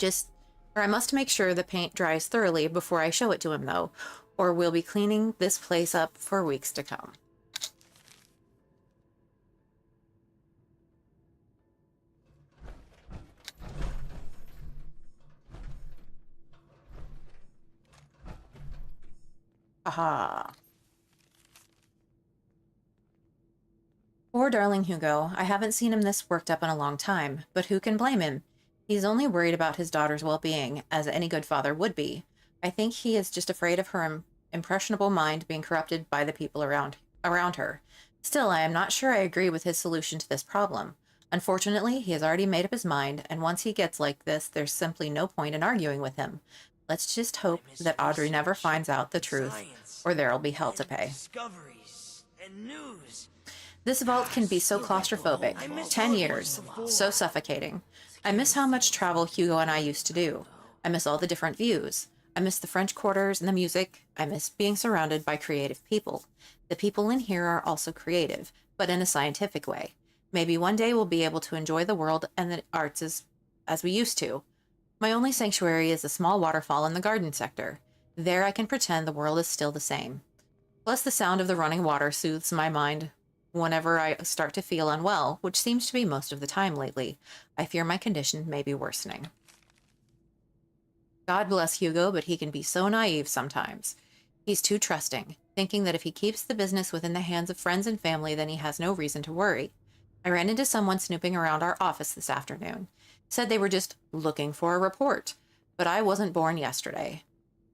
must make sure the paint dries thoroughly before I show it to him, though, or we'll be cleaning this place up for weeks to come. Aha. Poor darling Hugo. I haven't seen him this worked up in a long time, but who can blame him? He's only worried about his daughter's well-being, as any good father would be. I think he is just afraid of her impressionable mind being corrupted by the people around her. Still, I am not sure I agree with his solution to this problem. Unfortunately, he has already made up his mind, and once he gets like this, there's simply no point in arguing with him. Let's just hope that Audrey never finds out the truth, or there'll be hell to pay. Discoveries and news. This vault can be so claustrophobic. 10 years. So suffocating. I miss how much travel Hugo and I used to do. I miss all the different views. I miss the French quarters and the music. I miss being surrounded by creative people. The people in here are also creative, but in a scientific way. Maybe one day we'll be able to enjoy the world and the arts as we used to. My only sanctuary is a small waterfall in the garden sector. There I can pretend the world is still the same. Plus the sound of the running water soothes my mind whenever I start to feel unwell, which seems to be most of the time lately. I fear my condition may be worsening. God bless Hugo, but he can be so naive sometimes. He's too trusting, thinking that if he keeps the business within the hands of friends and family, then he has no reason to worry. I ran into someone snooping around our office this afternoon. Said they were just looking for a report, but I wasn't born yesterday.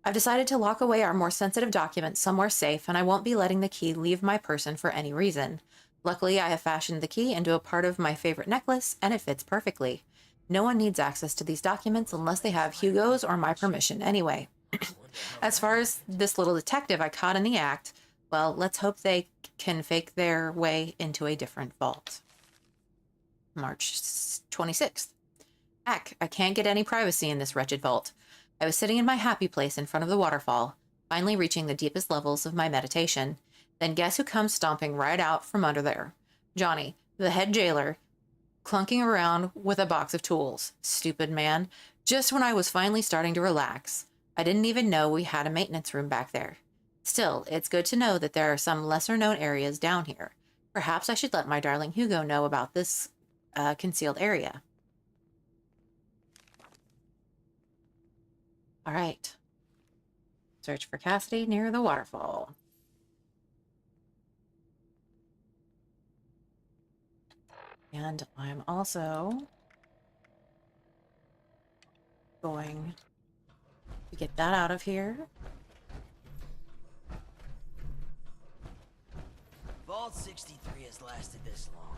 I've decided to lock away our more sensitive documents somewhere safe, and I won't be letting the key leave my person for any reason. Luckily, I have fashioned the key into a part of my favorite necklace, and it fits perfectly. No one needs access to these documents unless they have Hugo's or my permission anyway. As far as this little detective I caught in the act, well, let's hope they can fake their way into a different vault. March 26th. Heck, I can't get any privacy in this wretched vault. I was sitting in my happy place in front of the waterfall, finally reaching the deepest levels of my meditation. Then guess who comes stomping right out from under there? Johnny, the head jailer, clunking around with a box of tools. Stupid man. Just when I was finally starting to relax. I didn't even know we had a maintenance room back there. Still, it's good to know that there are some lesser-known areas down here. Perhaps I should let my darling Hugo know about this concealed area. All right. Search for Cassidy near the waterfall. And I'm also going to get that out of here. Vault 63 has lasted this long.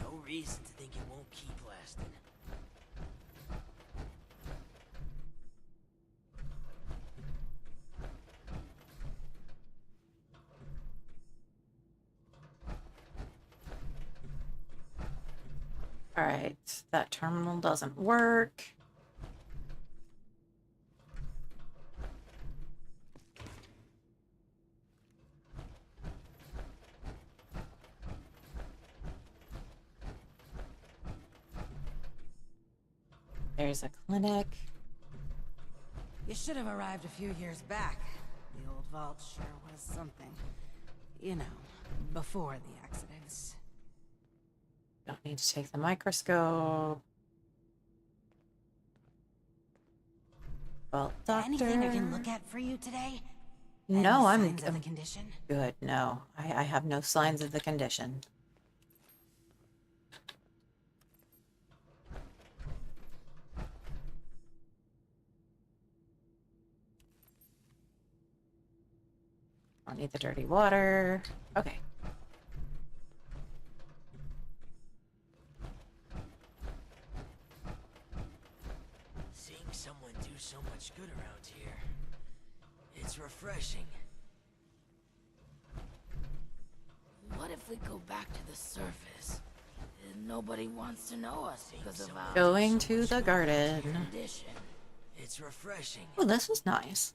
No reason to think it won't keep lasting. All right, that terminal doesn't work. There's a clinic. You should have arrived a few years back. The old vault sure was something. You know, before the accidents. Don't need to take the microscope. Well, doctor. Anything I can look at for you today? No, Any I'm signs of the condition? good. No, I have no signs of the condition. Don't need the dirty water. Okay. Seeing someone do so much good around here, it's refreshing. What if we go back to the surface? And nobody wants to know us because of our Going to the garden. condition. It's refreshing. Oh, this is nice.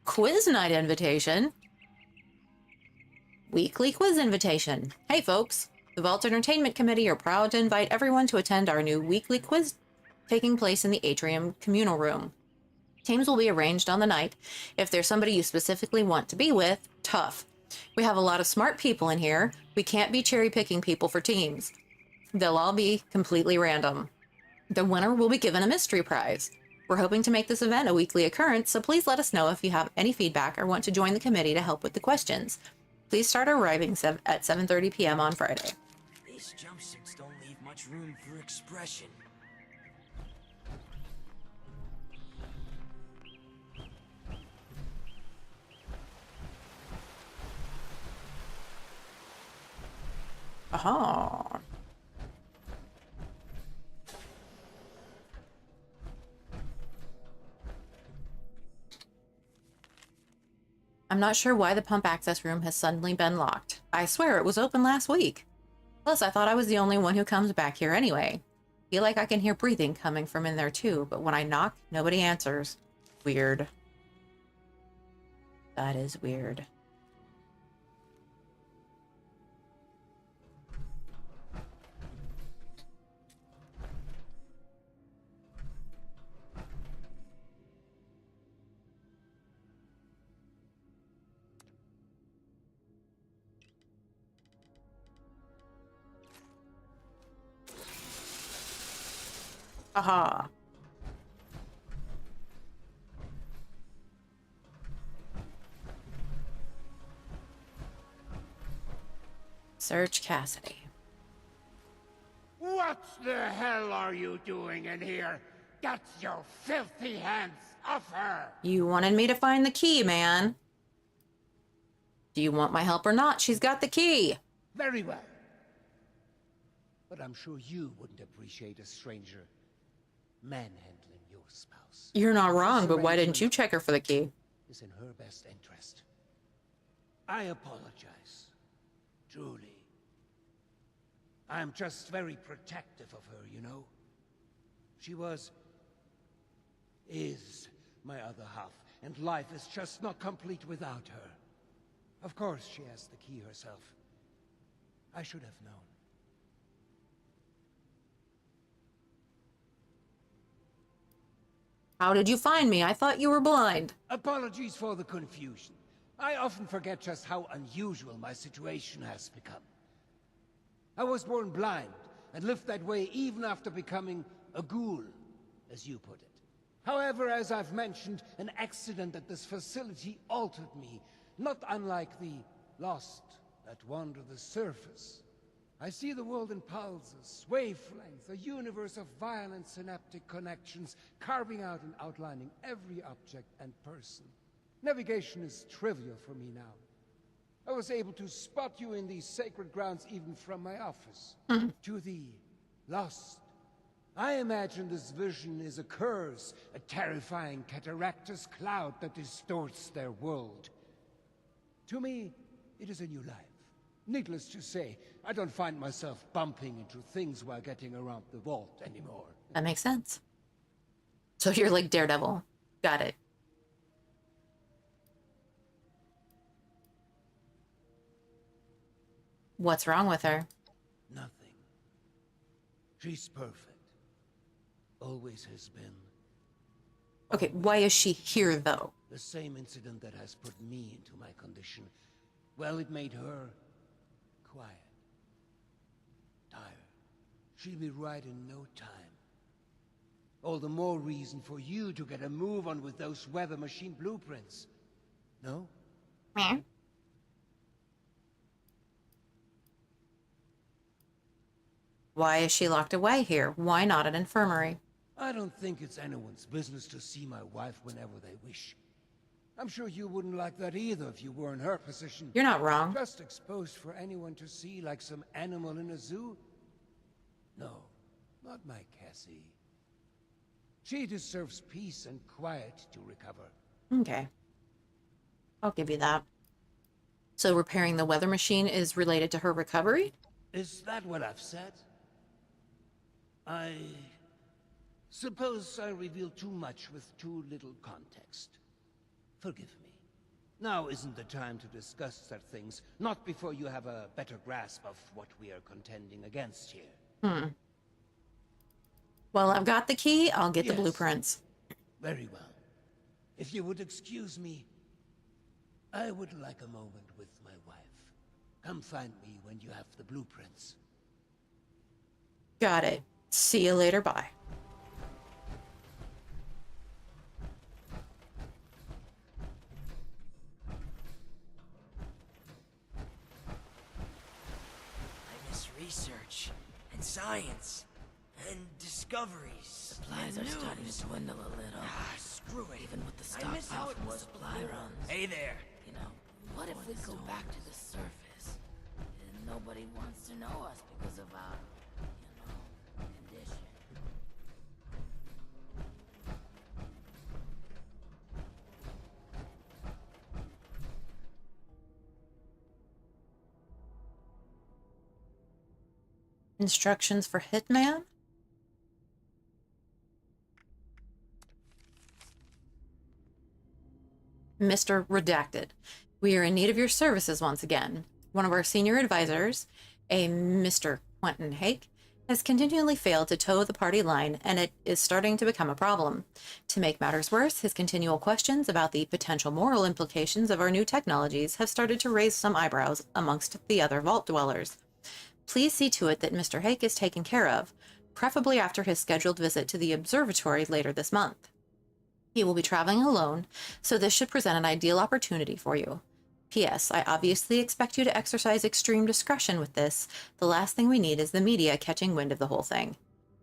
Quiz night invitation. Weekly quiz invitation. Hey folks, the Vault Entertainment Committee are proud to invite everyone to attend our new weekly quiz taking place in the Atrium Communal Room. Teams will be arranged on the night. If there's somebody you specifically want to be with, tough. We have a lot of smart people in here. We can't be cherry picking people for teams. They'll all be completely random. The winner will be given a mystery prize. We're hoping to make this event a weekly occurrence, so please let us know if you have any feedback or want to join the committee to help with the questions. Please start arriving at 7:30 p.m. on Friday. These jumpsuits don't leave much room for expression. Aha. I'm not sure why the pump access room has suddenly been locked. I swear it was open last week. Plus, I thought I was the only one who comes back here anyway. Feel like I can hear breathing coming from in there too, but when I knock, nobody answers. Weird. That is weird. Aha. Search Cassidy. What the hell are you doing in here? Get your filthy hands off her! You wanted me to find the key, man. Do you want my help or not? She's got the key. Very well. But I'm sure you wouldn't appreciate a stranger manhandling your spouse. You're not wrong, This but why didn't you arrangement check her for the key? is in her best interest. I apologize. Truly. I'm just very protective of her, you know? She is my other half, and life is just not complete without her. Of course she has the key herself. I should have known. How did you find me? I thought you were blind. Apologies for the confusion. I often forget just how unusual my situation has become. I was born blind, and lived that way even after becoming a ghoul, as you put it. However, as I've mentioned, an accident at this facility altered me, not unlike the lost that wander the surface. I see the world in pulses, wavelengths, a universe of violent synaptic connections, carving out and outlining every object and person. Navigation is trivial for me now. I was able to spot you in these sacred grounds even from my office. To the lost, I imagine this vision is a curse, a terrifying cataractous cloud that distorts their world. To me, it is a new life. Needless to say, I don't find myself bumping into things while getting around the vault anymore. That makes sense. So you're like Daredevil. Got it. What's wrong with her? Nothing. She's perfect. Always has been. Okay, why is she here, though? The same incident that has put me into my condition. Well, it made her quiet. Tired. She'll be right in no time. All the more reason for you to get a move on with those weather machine blueprints. No? Meh. Why is she locked away here? Why not an infirmary? I don't think it's anyone's business to see my wife whenever they wish. I'm sure you wouldn't like that either if you were in her position. You're not wrong. Just exposed for anyone to see like some animal in a zoo? No, not my Cassie. She deserves peace and quiet to recover. Okay. I'll give you that. So repairing the weather machine is related to her recovery? Is that what I've said? I suppose I revealed too much with too little context. Forgive me. Now isn't the time to discuss such things, not before you have a better grasp of what we are contending against here. Well, I've got the key. I'll get the Yes. blueprints. Very well. If you would excuse me, I would like a moment with my wife. Come find me when you have the blueprints. Got it. See you later. Bye. I miss research and science and discoveries. Supplies and are starting news. to dwindle a little. Screw it. Even with the I miss how stockpile it from the was supply before. runs. Hey there. You know, what if we go back to the surface and nobody wants to know us because of our, condition? Instructions for Hitman? Mr. Redacted, we are in need of your services once again. One of our senior advisors, a Mr. Quentin Hake, has continually failed to toe the party line, and it is starting to become a problem. To make matters worse, his continual questions about the potential moral implications of our new technologies have started to raise some eyebrows amongst the other vault dwellers. Please see to it that Mr. Hake is taken care of, preferably after his scheduled visit to the observatory later this month. He will be traveling alone, so this should present an ideal opportunity for you. P.S. I obviously expect you to exercise extreme discretion with this. The last thing we need is the media catching wind of the whole thing.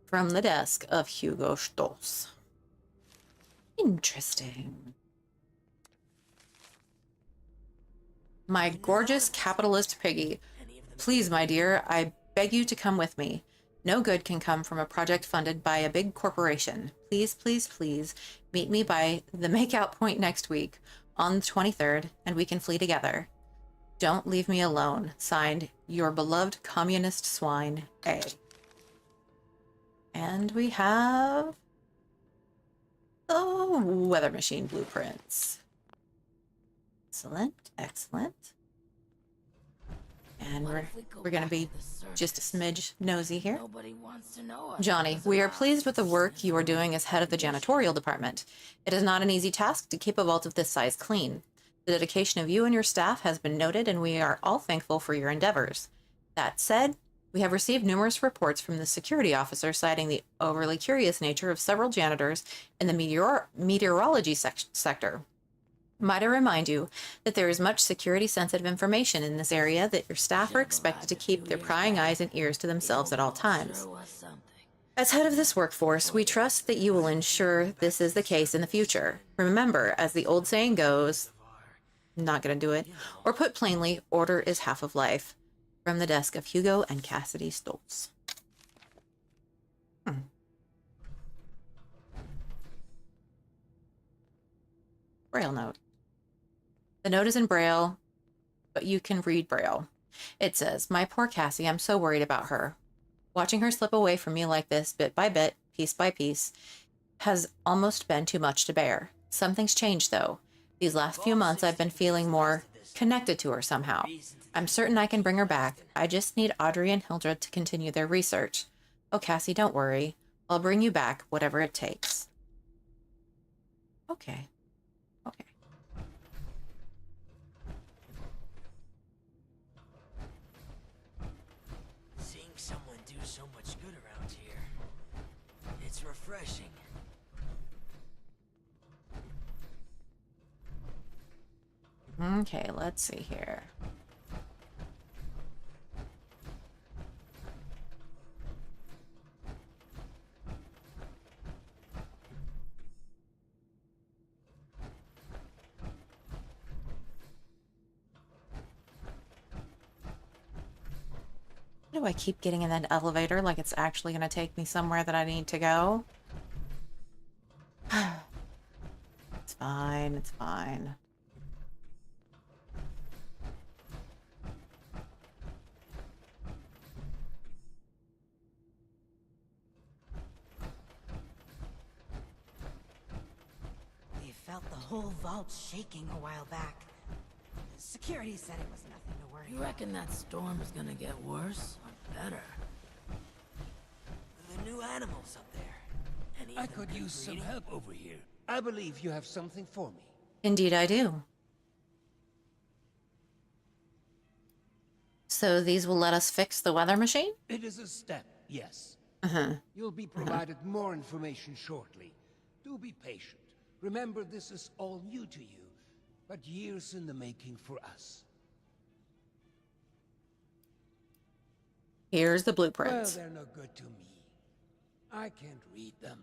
From the desk of Hugo Stolz. Interesting. My gorgeous capitalist piggy. Please, my dear, I beg you to come with me. No good can come from a project funded by a big corporation. Please, please, please, meet me by the makeout point next week on the 23rd, and we can flee together. Don't leave me alone. Signed, your beloved communist swine, A. And we have the weather machine blueprints. Excellent, excellent. And we're going to be just a smidge nosy here. Johnny, we are pleased with the work you are doing as head of the janitorial department. It is not an easy task to keep a vault of this size clean. The dedication of you and your staff has been noted, and we are all thankful for your endeavors. That said, we have received numerous reports from the security officer citing the overly curious nature of several janitors in the meteorology sector. Might I remind you that there is much security-sensitive information in this area that your staff are expected to keep their prying eyes and ears to themselves at all times. As head of this workforce, we trust that you will ensure this is the case in the future. Remember, as the old saying goes, not gonna do it, or put plainly, order is half of life. From the desk of Hugo and Cassidy Stoltz. Braille note. The note is in Braille, but you can read Braille. It says, my poor Cassie, I'm so worried about her. Watching her slip away from me like this, bit by bit, piece by piece, has almost been too much to bear. Something's changed, though. These last few months, I've been feeling more connected to her somehow. I'm certain I can bring her back. I just need Audrey and Hildred to continue their research. Oh, Cassie, don't worry. I'll bring you back, whatever it takes. Okay. Okay. Seeing someone do so much good around here, it's refreshing. Okay, let's see here. Why do I keep getting in that elevator like it's actually going to take me somewhere that I need to go? It's fine, it's fine. They felt the whole vault shaking a while back. Security said it was nothing to worry You about. reckon that storm is gonna get worse or better? The new animals up there. Any I of them could good use some breeding? help over here. I believe you have something for me. Indeed I do. So these will let us fix the weather machine? It is a step, yes. Uh-huh. You'll be provided more information shortly. Do be patient. Remember, this is all new to you, but years in the making for us. Here's the Well, blueprints. they're no good to me. I can't read them.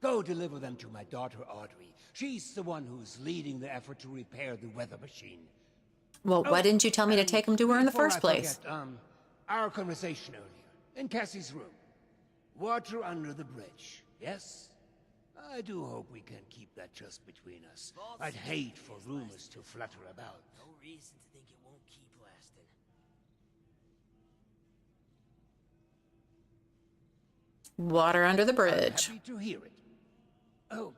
Go deliver them to my daughter, Audrey. She's the one who's leading the effort to repair the weather machine. Well, why didn't you tell me to and take them to her in the before first I place? forget, our conversation earlier, in Cassie's room. Water under the bridge, yes? I do hope we can keep that just between us. I'd hate for rumors to flutter about. No reason to think it won't keep lasting. Water under the I'm bridge. happy to hear it. Oh,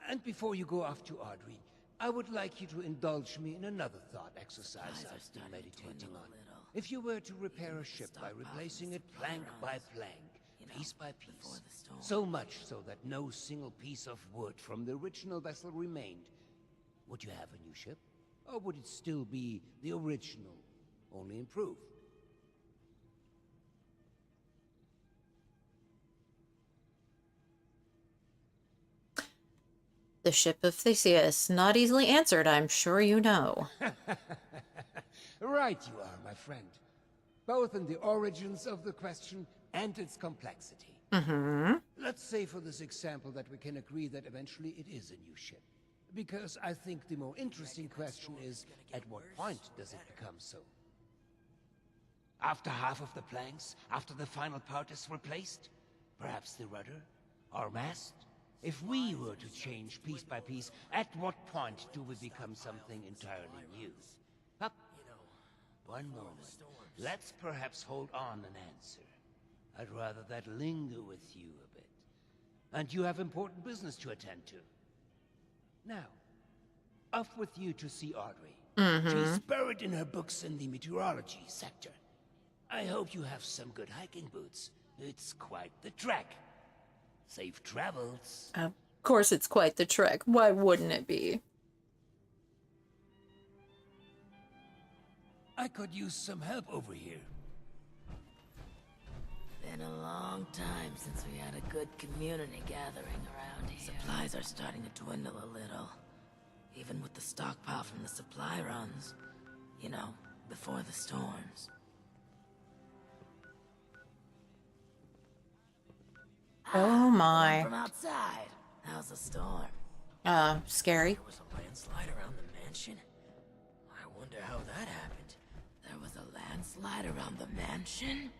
and before you go off to Audrey, I would like you to indulge me in another thought exercise Skies are I've been starting to meditating dwindle a on. little. If you were to repair a ship by replacing it plank by plank, piece by before piece, the storm. so much so that no single piece of wood from the original vessel remained, would you have a new ship? Or would it still be the original, only improved? The ship of Theseus. Not easily answered, I'm sure you know. Right you are, my friend. Both in the origins of the question and its complexity. Mm-hmm. Let's say for this example that we can agree that eventually it is a new ship. Because I think the more interesting question is, at what point does it become so? After half of the planks? After the final part is replaced? Perhaps the rudder? Or mast? If we were to change piece by piece, at what point do we become something entirely new? Up. One moment. Let's perhaps hold on an answer. I'd rather that linger with you a bit. And you have important business to attend to. Now, off with you to see Audrey. She's buried in her books in the meteorology sector. I hope you have some good hiking boots. It's quite the trek. Safe travels. Of course it's quite the trek. Why wouldn't it be? I could use some help over here. Been a long time since we had a good community gathering around here. Supplies are starting to dwindle a little. Even with the stockpile from the supply runs. You know, before the storms. Oh my. From outside. How's the storm? Scary. There was a landslide around the mansion. I wonder how that happened. There was a landslide around the mansion?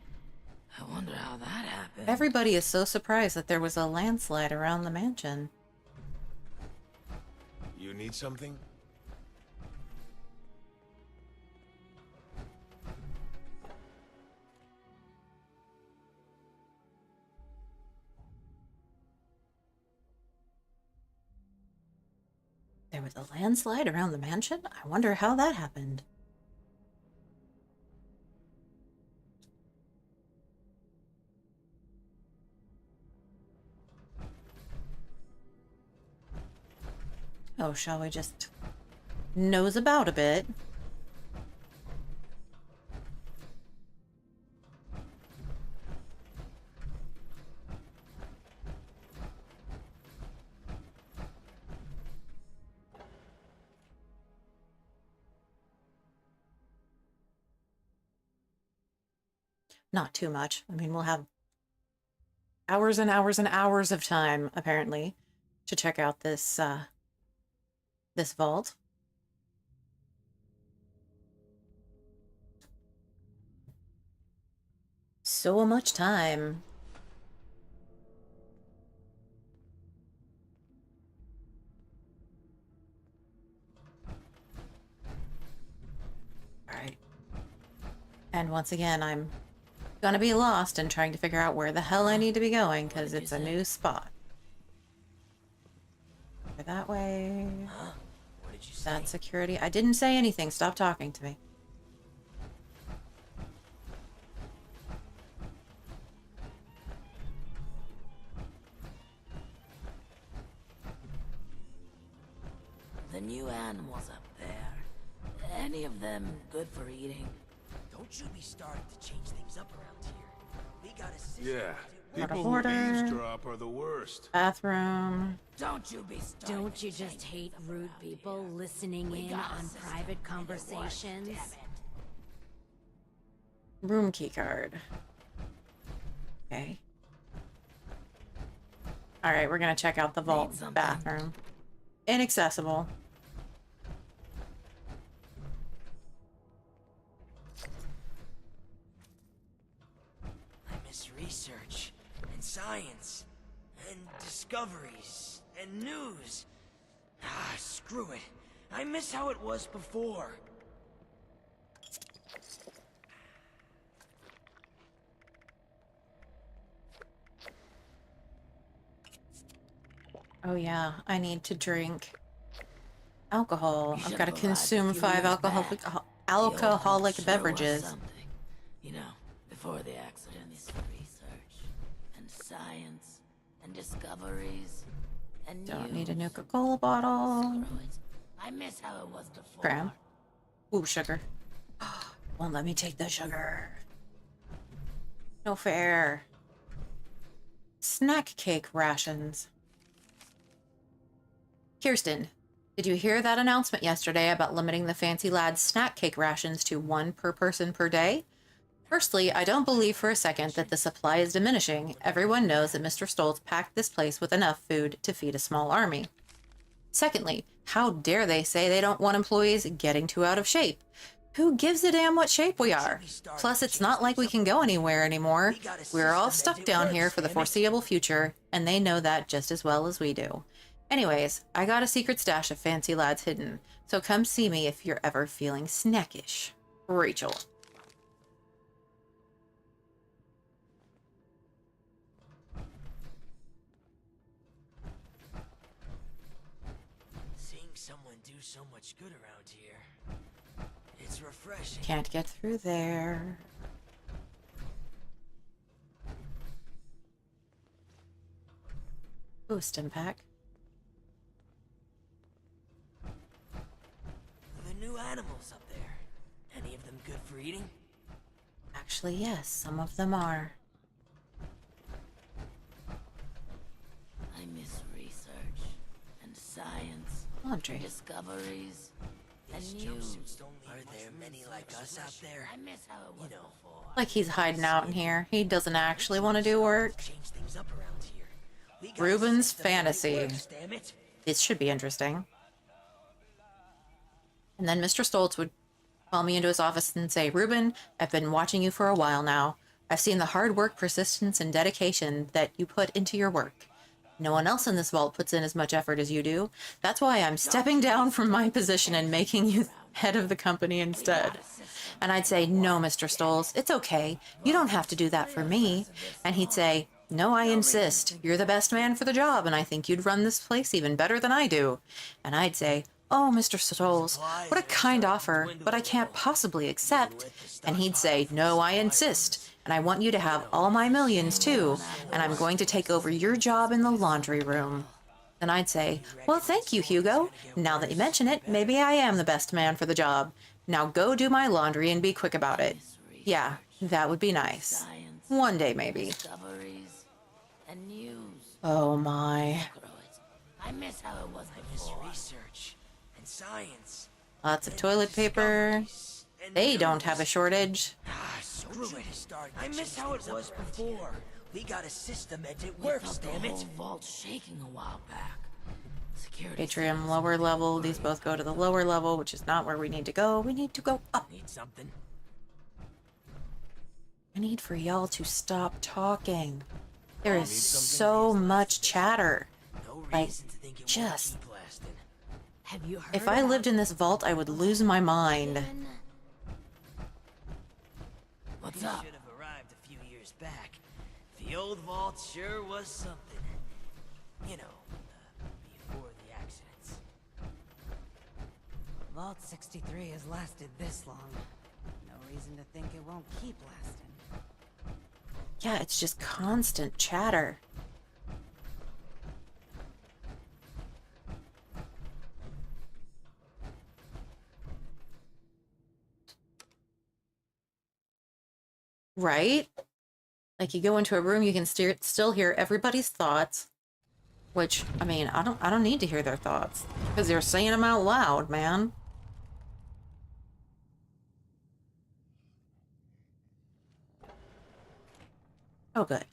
I wonder how that happened. Everybody is so surprised that there was a landslide around the mansion. You need something? There was a landslide around the mansion? I wonder how that happened. Oh, shall we just nose about a bit? Not too much. I mean, we'll have hours and hours and hours of time, apparently, to check out this, this vault. So much time. All right. And once again, I'm gonna be lost and trying to figure out where the hell I need to be going, because it's a new spot. Go that way. Huh? What did you say? That's security. I didn't say anything. Stop talking to me. The new animals up there. Any of them good for eating? Don't you be starting to change things up around here. We got a system. Yeah. Out of People who order. eavesdrop are the worst. Bathroom. Don't you be starting Don't to you just change hate things rude around people here. listening We in got a on system, private and it works, conversations? damn it. Room key card. Okay. All right, we're gonna check out the vault something? bathroom. Inaccessible. I miss research and science and discoveries and news. Ah, screw it. I miss how it was before. Oh yeah, I need to drink alcohol. You I've should got to have arrived a consume few 5 years alcoholic back. alcoholic The old folks sure was beverages. something. You know, before the accidents, research and science and discoveries and Don't need a news. Coca-Cola bottle. Screw it. I miss how it was before. Graham. Ooh, sugar. Won't let me take the sugar. No fair. Snack cake rations. Kirsten, Did you hear that announcement yesterday about limiting the fancy lad's snack cake rations to 1 per person per day? Firstly, I don't believe for a second that the supply is diminishing. Everyone knows that Mr. Stoltz packed this place with enough food to feed a small army. Secondly, how dare they say they don't want employees getting too out of shape? Who gives a damn what shape we are? Plus, it's not like we can go anywhere anymore. We're all stuck down here for the foreseeable future, and they know that just as well as we do. Anyways, I got a secret stash of fancy lads hidden, so come see me if you're ever feeling snackish. Rachel. Seeing someone do so much good around here, it's refreshing. Can't get through there. Ooh, stim pack. The new animals up there. Any of them good for eating? Actually, yes, some of them are. I miss research and science, Laundry. discoveries, and These news. jumpsuits don't need Are there many like us out there? I miss how it was before. Like he's hiding out in here. He doesn't actually want to do work. Change things up around here. We got Ruben's a system that fantasy. works, damn it. This should be interesting. And then Mr. Stoltz would call me into his office and say, Ruben, I've been watching you for a while now. I've seen the hard work, persistence, and dedication that you put into your work. No one else in this vault puts in as much effort as you do. That's why I'm stepping down from my position and making you head of the company instead. And I'd say, no, Mr. Stoltz, it's okay. You don't have to do that for me. And he'd say, no, I insist. You're the best man for the job, and I think you'd run this place even better than I do. And I'd say, oh, Mr. Stoltz, what a kind offer, but I can't possibly accept. And he'd say, no, I insist. And I want you to have all my millions, too. And I'm going to take over your job in the laundry room. Then I'd say, well, thank you, Hugo. Now that you mention it, maybe I am the best man for the job. Now go do my laundry and be quick about it. Yeah, that would be nice. One day, maybe. Discoveries and news. Oh, my. I miss how it was I miss before. research and science. Lots of toilet paper. They don't have a shortage. Ah, screw it. I miss how it was before. We got a system and it works, The damn whole it. vault shaking a while back. Security Atrium, lower level. These both go to the lower level, which is not where we need to go. We need to go up. Need something? I need for y'all to stop talking. There is so much chatter. No Like, reason to think it just- won't keep lasting. Have you heard If I lived in this vault, I would lose my mind. What's We up? should have arrived a few years back. The old vault sure was something. You know, before the accidents. Vault 63 has lasted this long. No reason to think it won't keep lasting. Yeah, it's just constant chatter. Right? Like you go into a room, you can still hear everybody's thoughts. Which, I mean, I don't need to hear their thoughts because they're saying them out loud, man. Oh, good.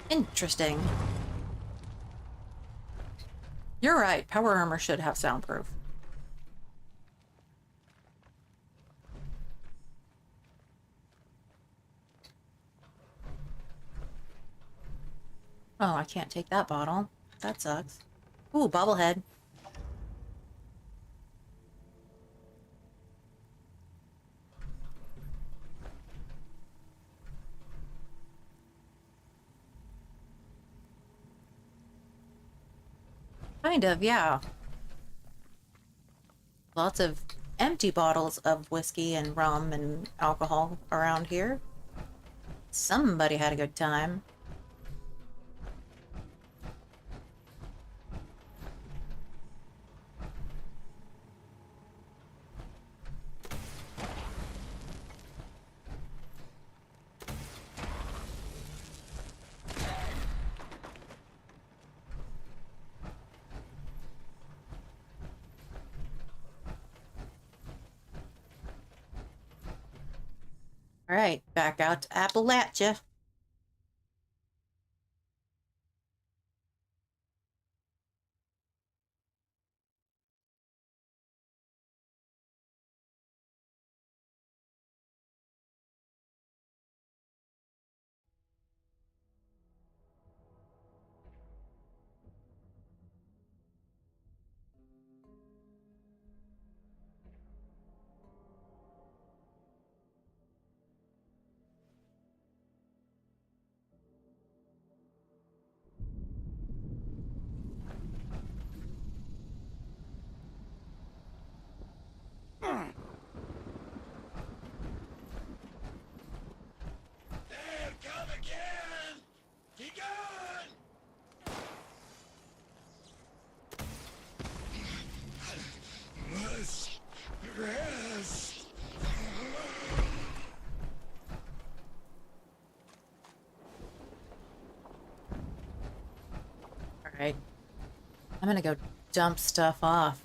Interesting. You're right. Power armor should have soundproof. Oh, I can't take that bottle. That sucks. Ooh, bobblehead. Kind of, yeah. Lots of empty bottles of whiskey and rum and alcohol around here. Somebody had a good time. All right, back out to Appalachia. There, come again! Keep going! Must rest. All right. I'm gonna go dump stuff off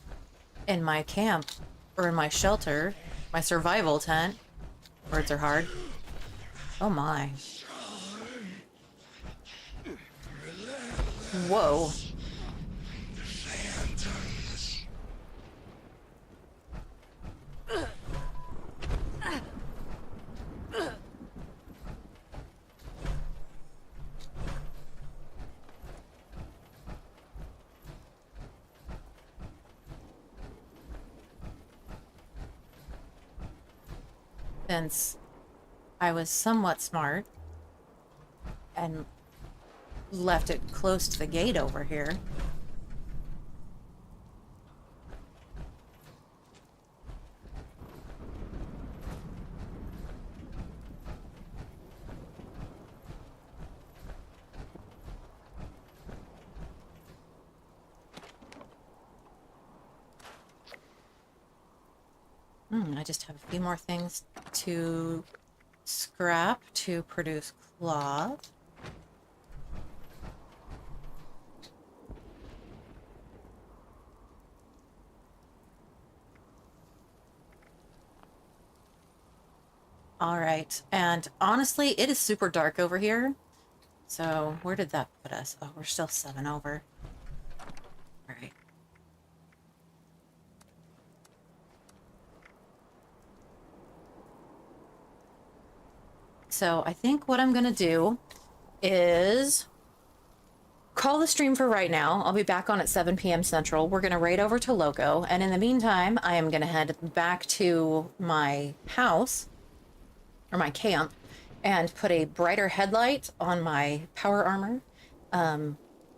in my camp or in my shelter, my survival tent. Words are hard. Oh my. Whoa. Since I was somewhat smart and left it close to the gate over here. I just have a few more things to scrap to produce cloth. All right, and honestly, it is super dark over here. So where did that put us? Oh, we're still 7 over. All right. So I think what I'm gonna do is call the stream for right now. I'll be back on at 7 p.m. Central. We're gonna raid over to Loco, and in the meantime, I am gonna head back to my house, or my camp, and put a brighter headlight on my power armor,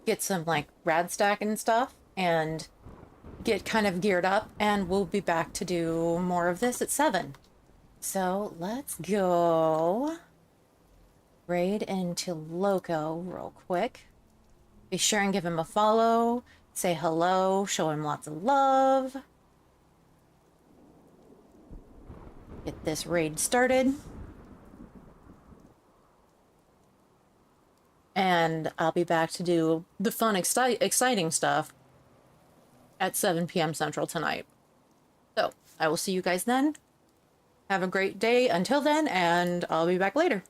get some like rad stack and stuff, and get kind of geared up, and we'll be back to do more of this at 7. So let's go raid into Loco real quick. Be sure and give him a follow, say hello, show him lots of love. Get this raid started. And I'll be back to do the fun, exciting stuff at 7 p.m. Central tonight. So I will see you guys then. Have a great day until then, and I'll be back later.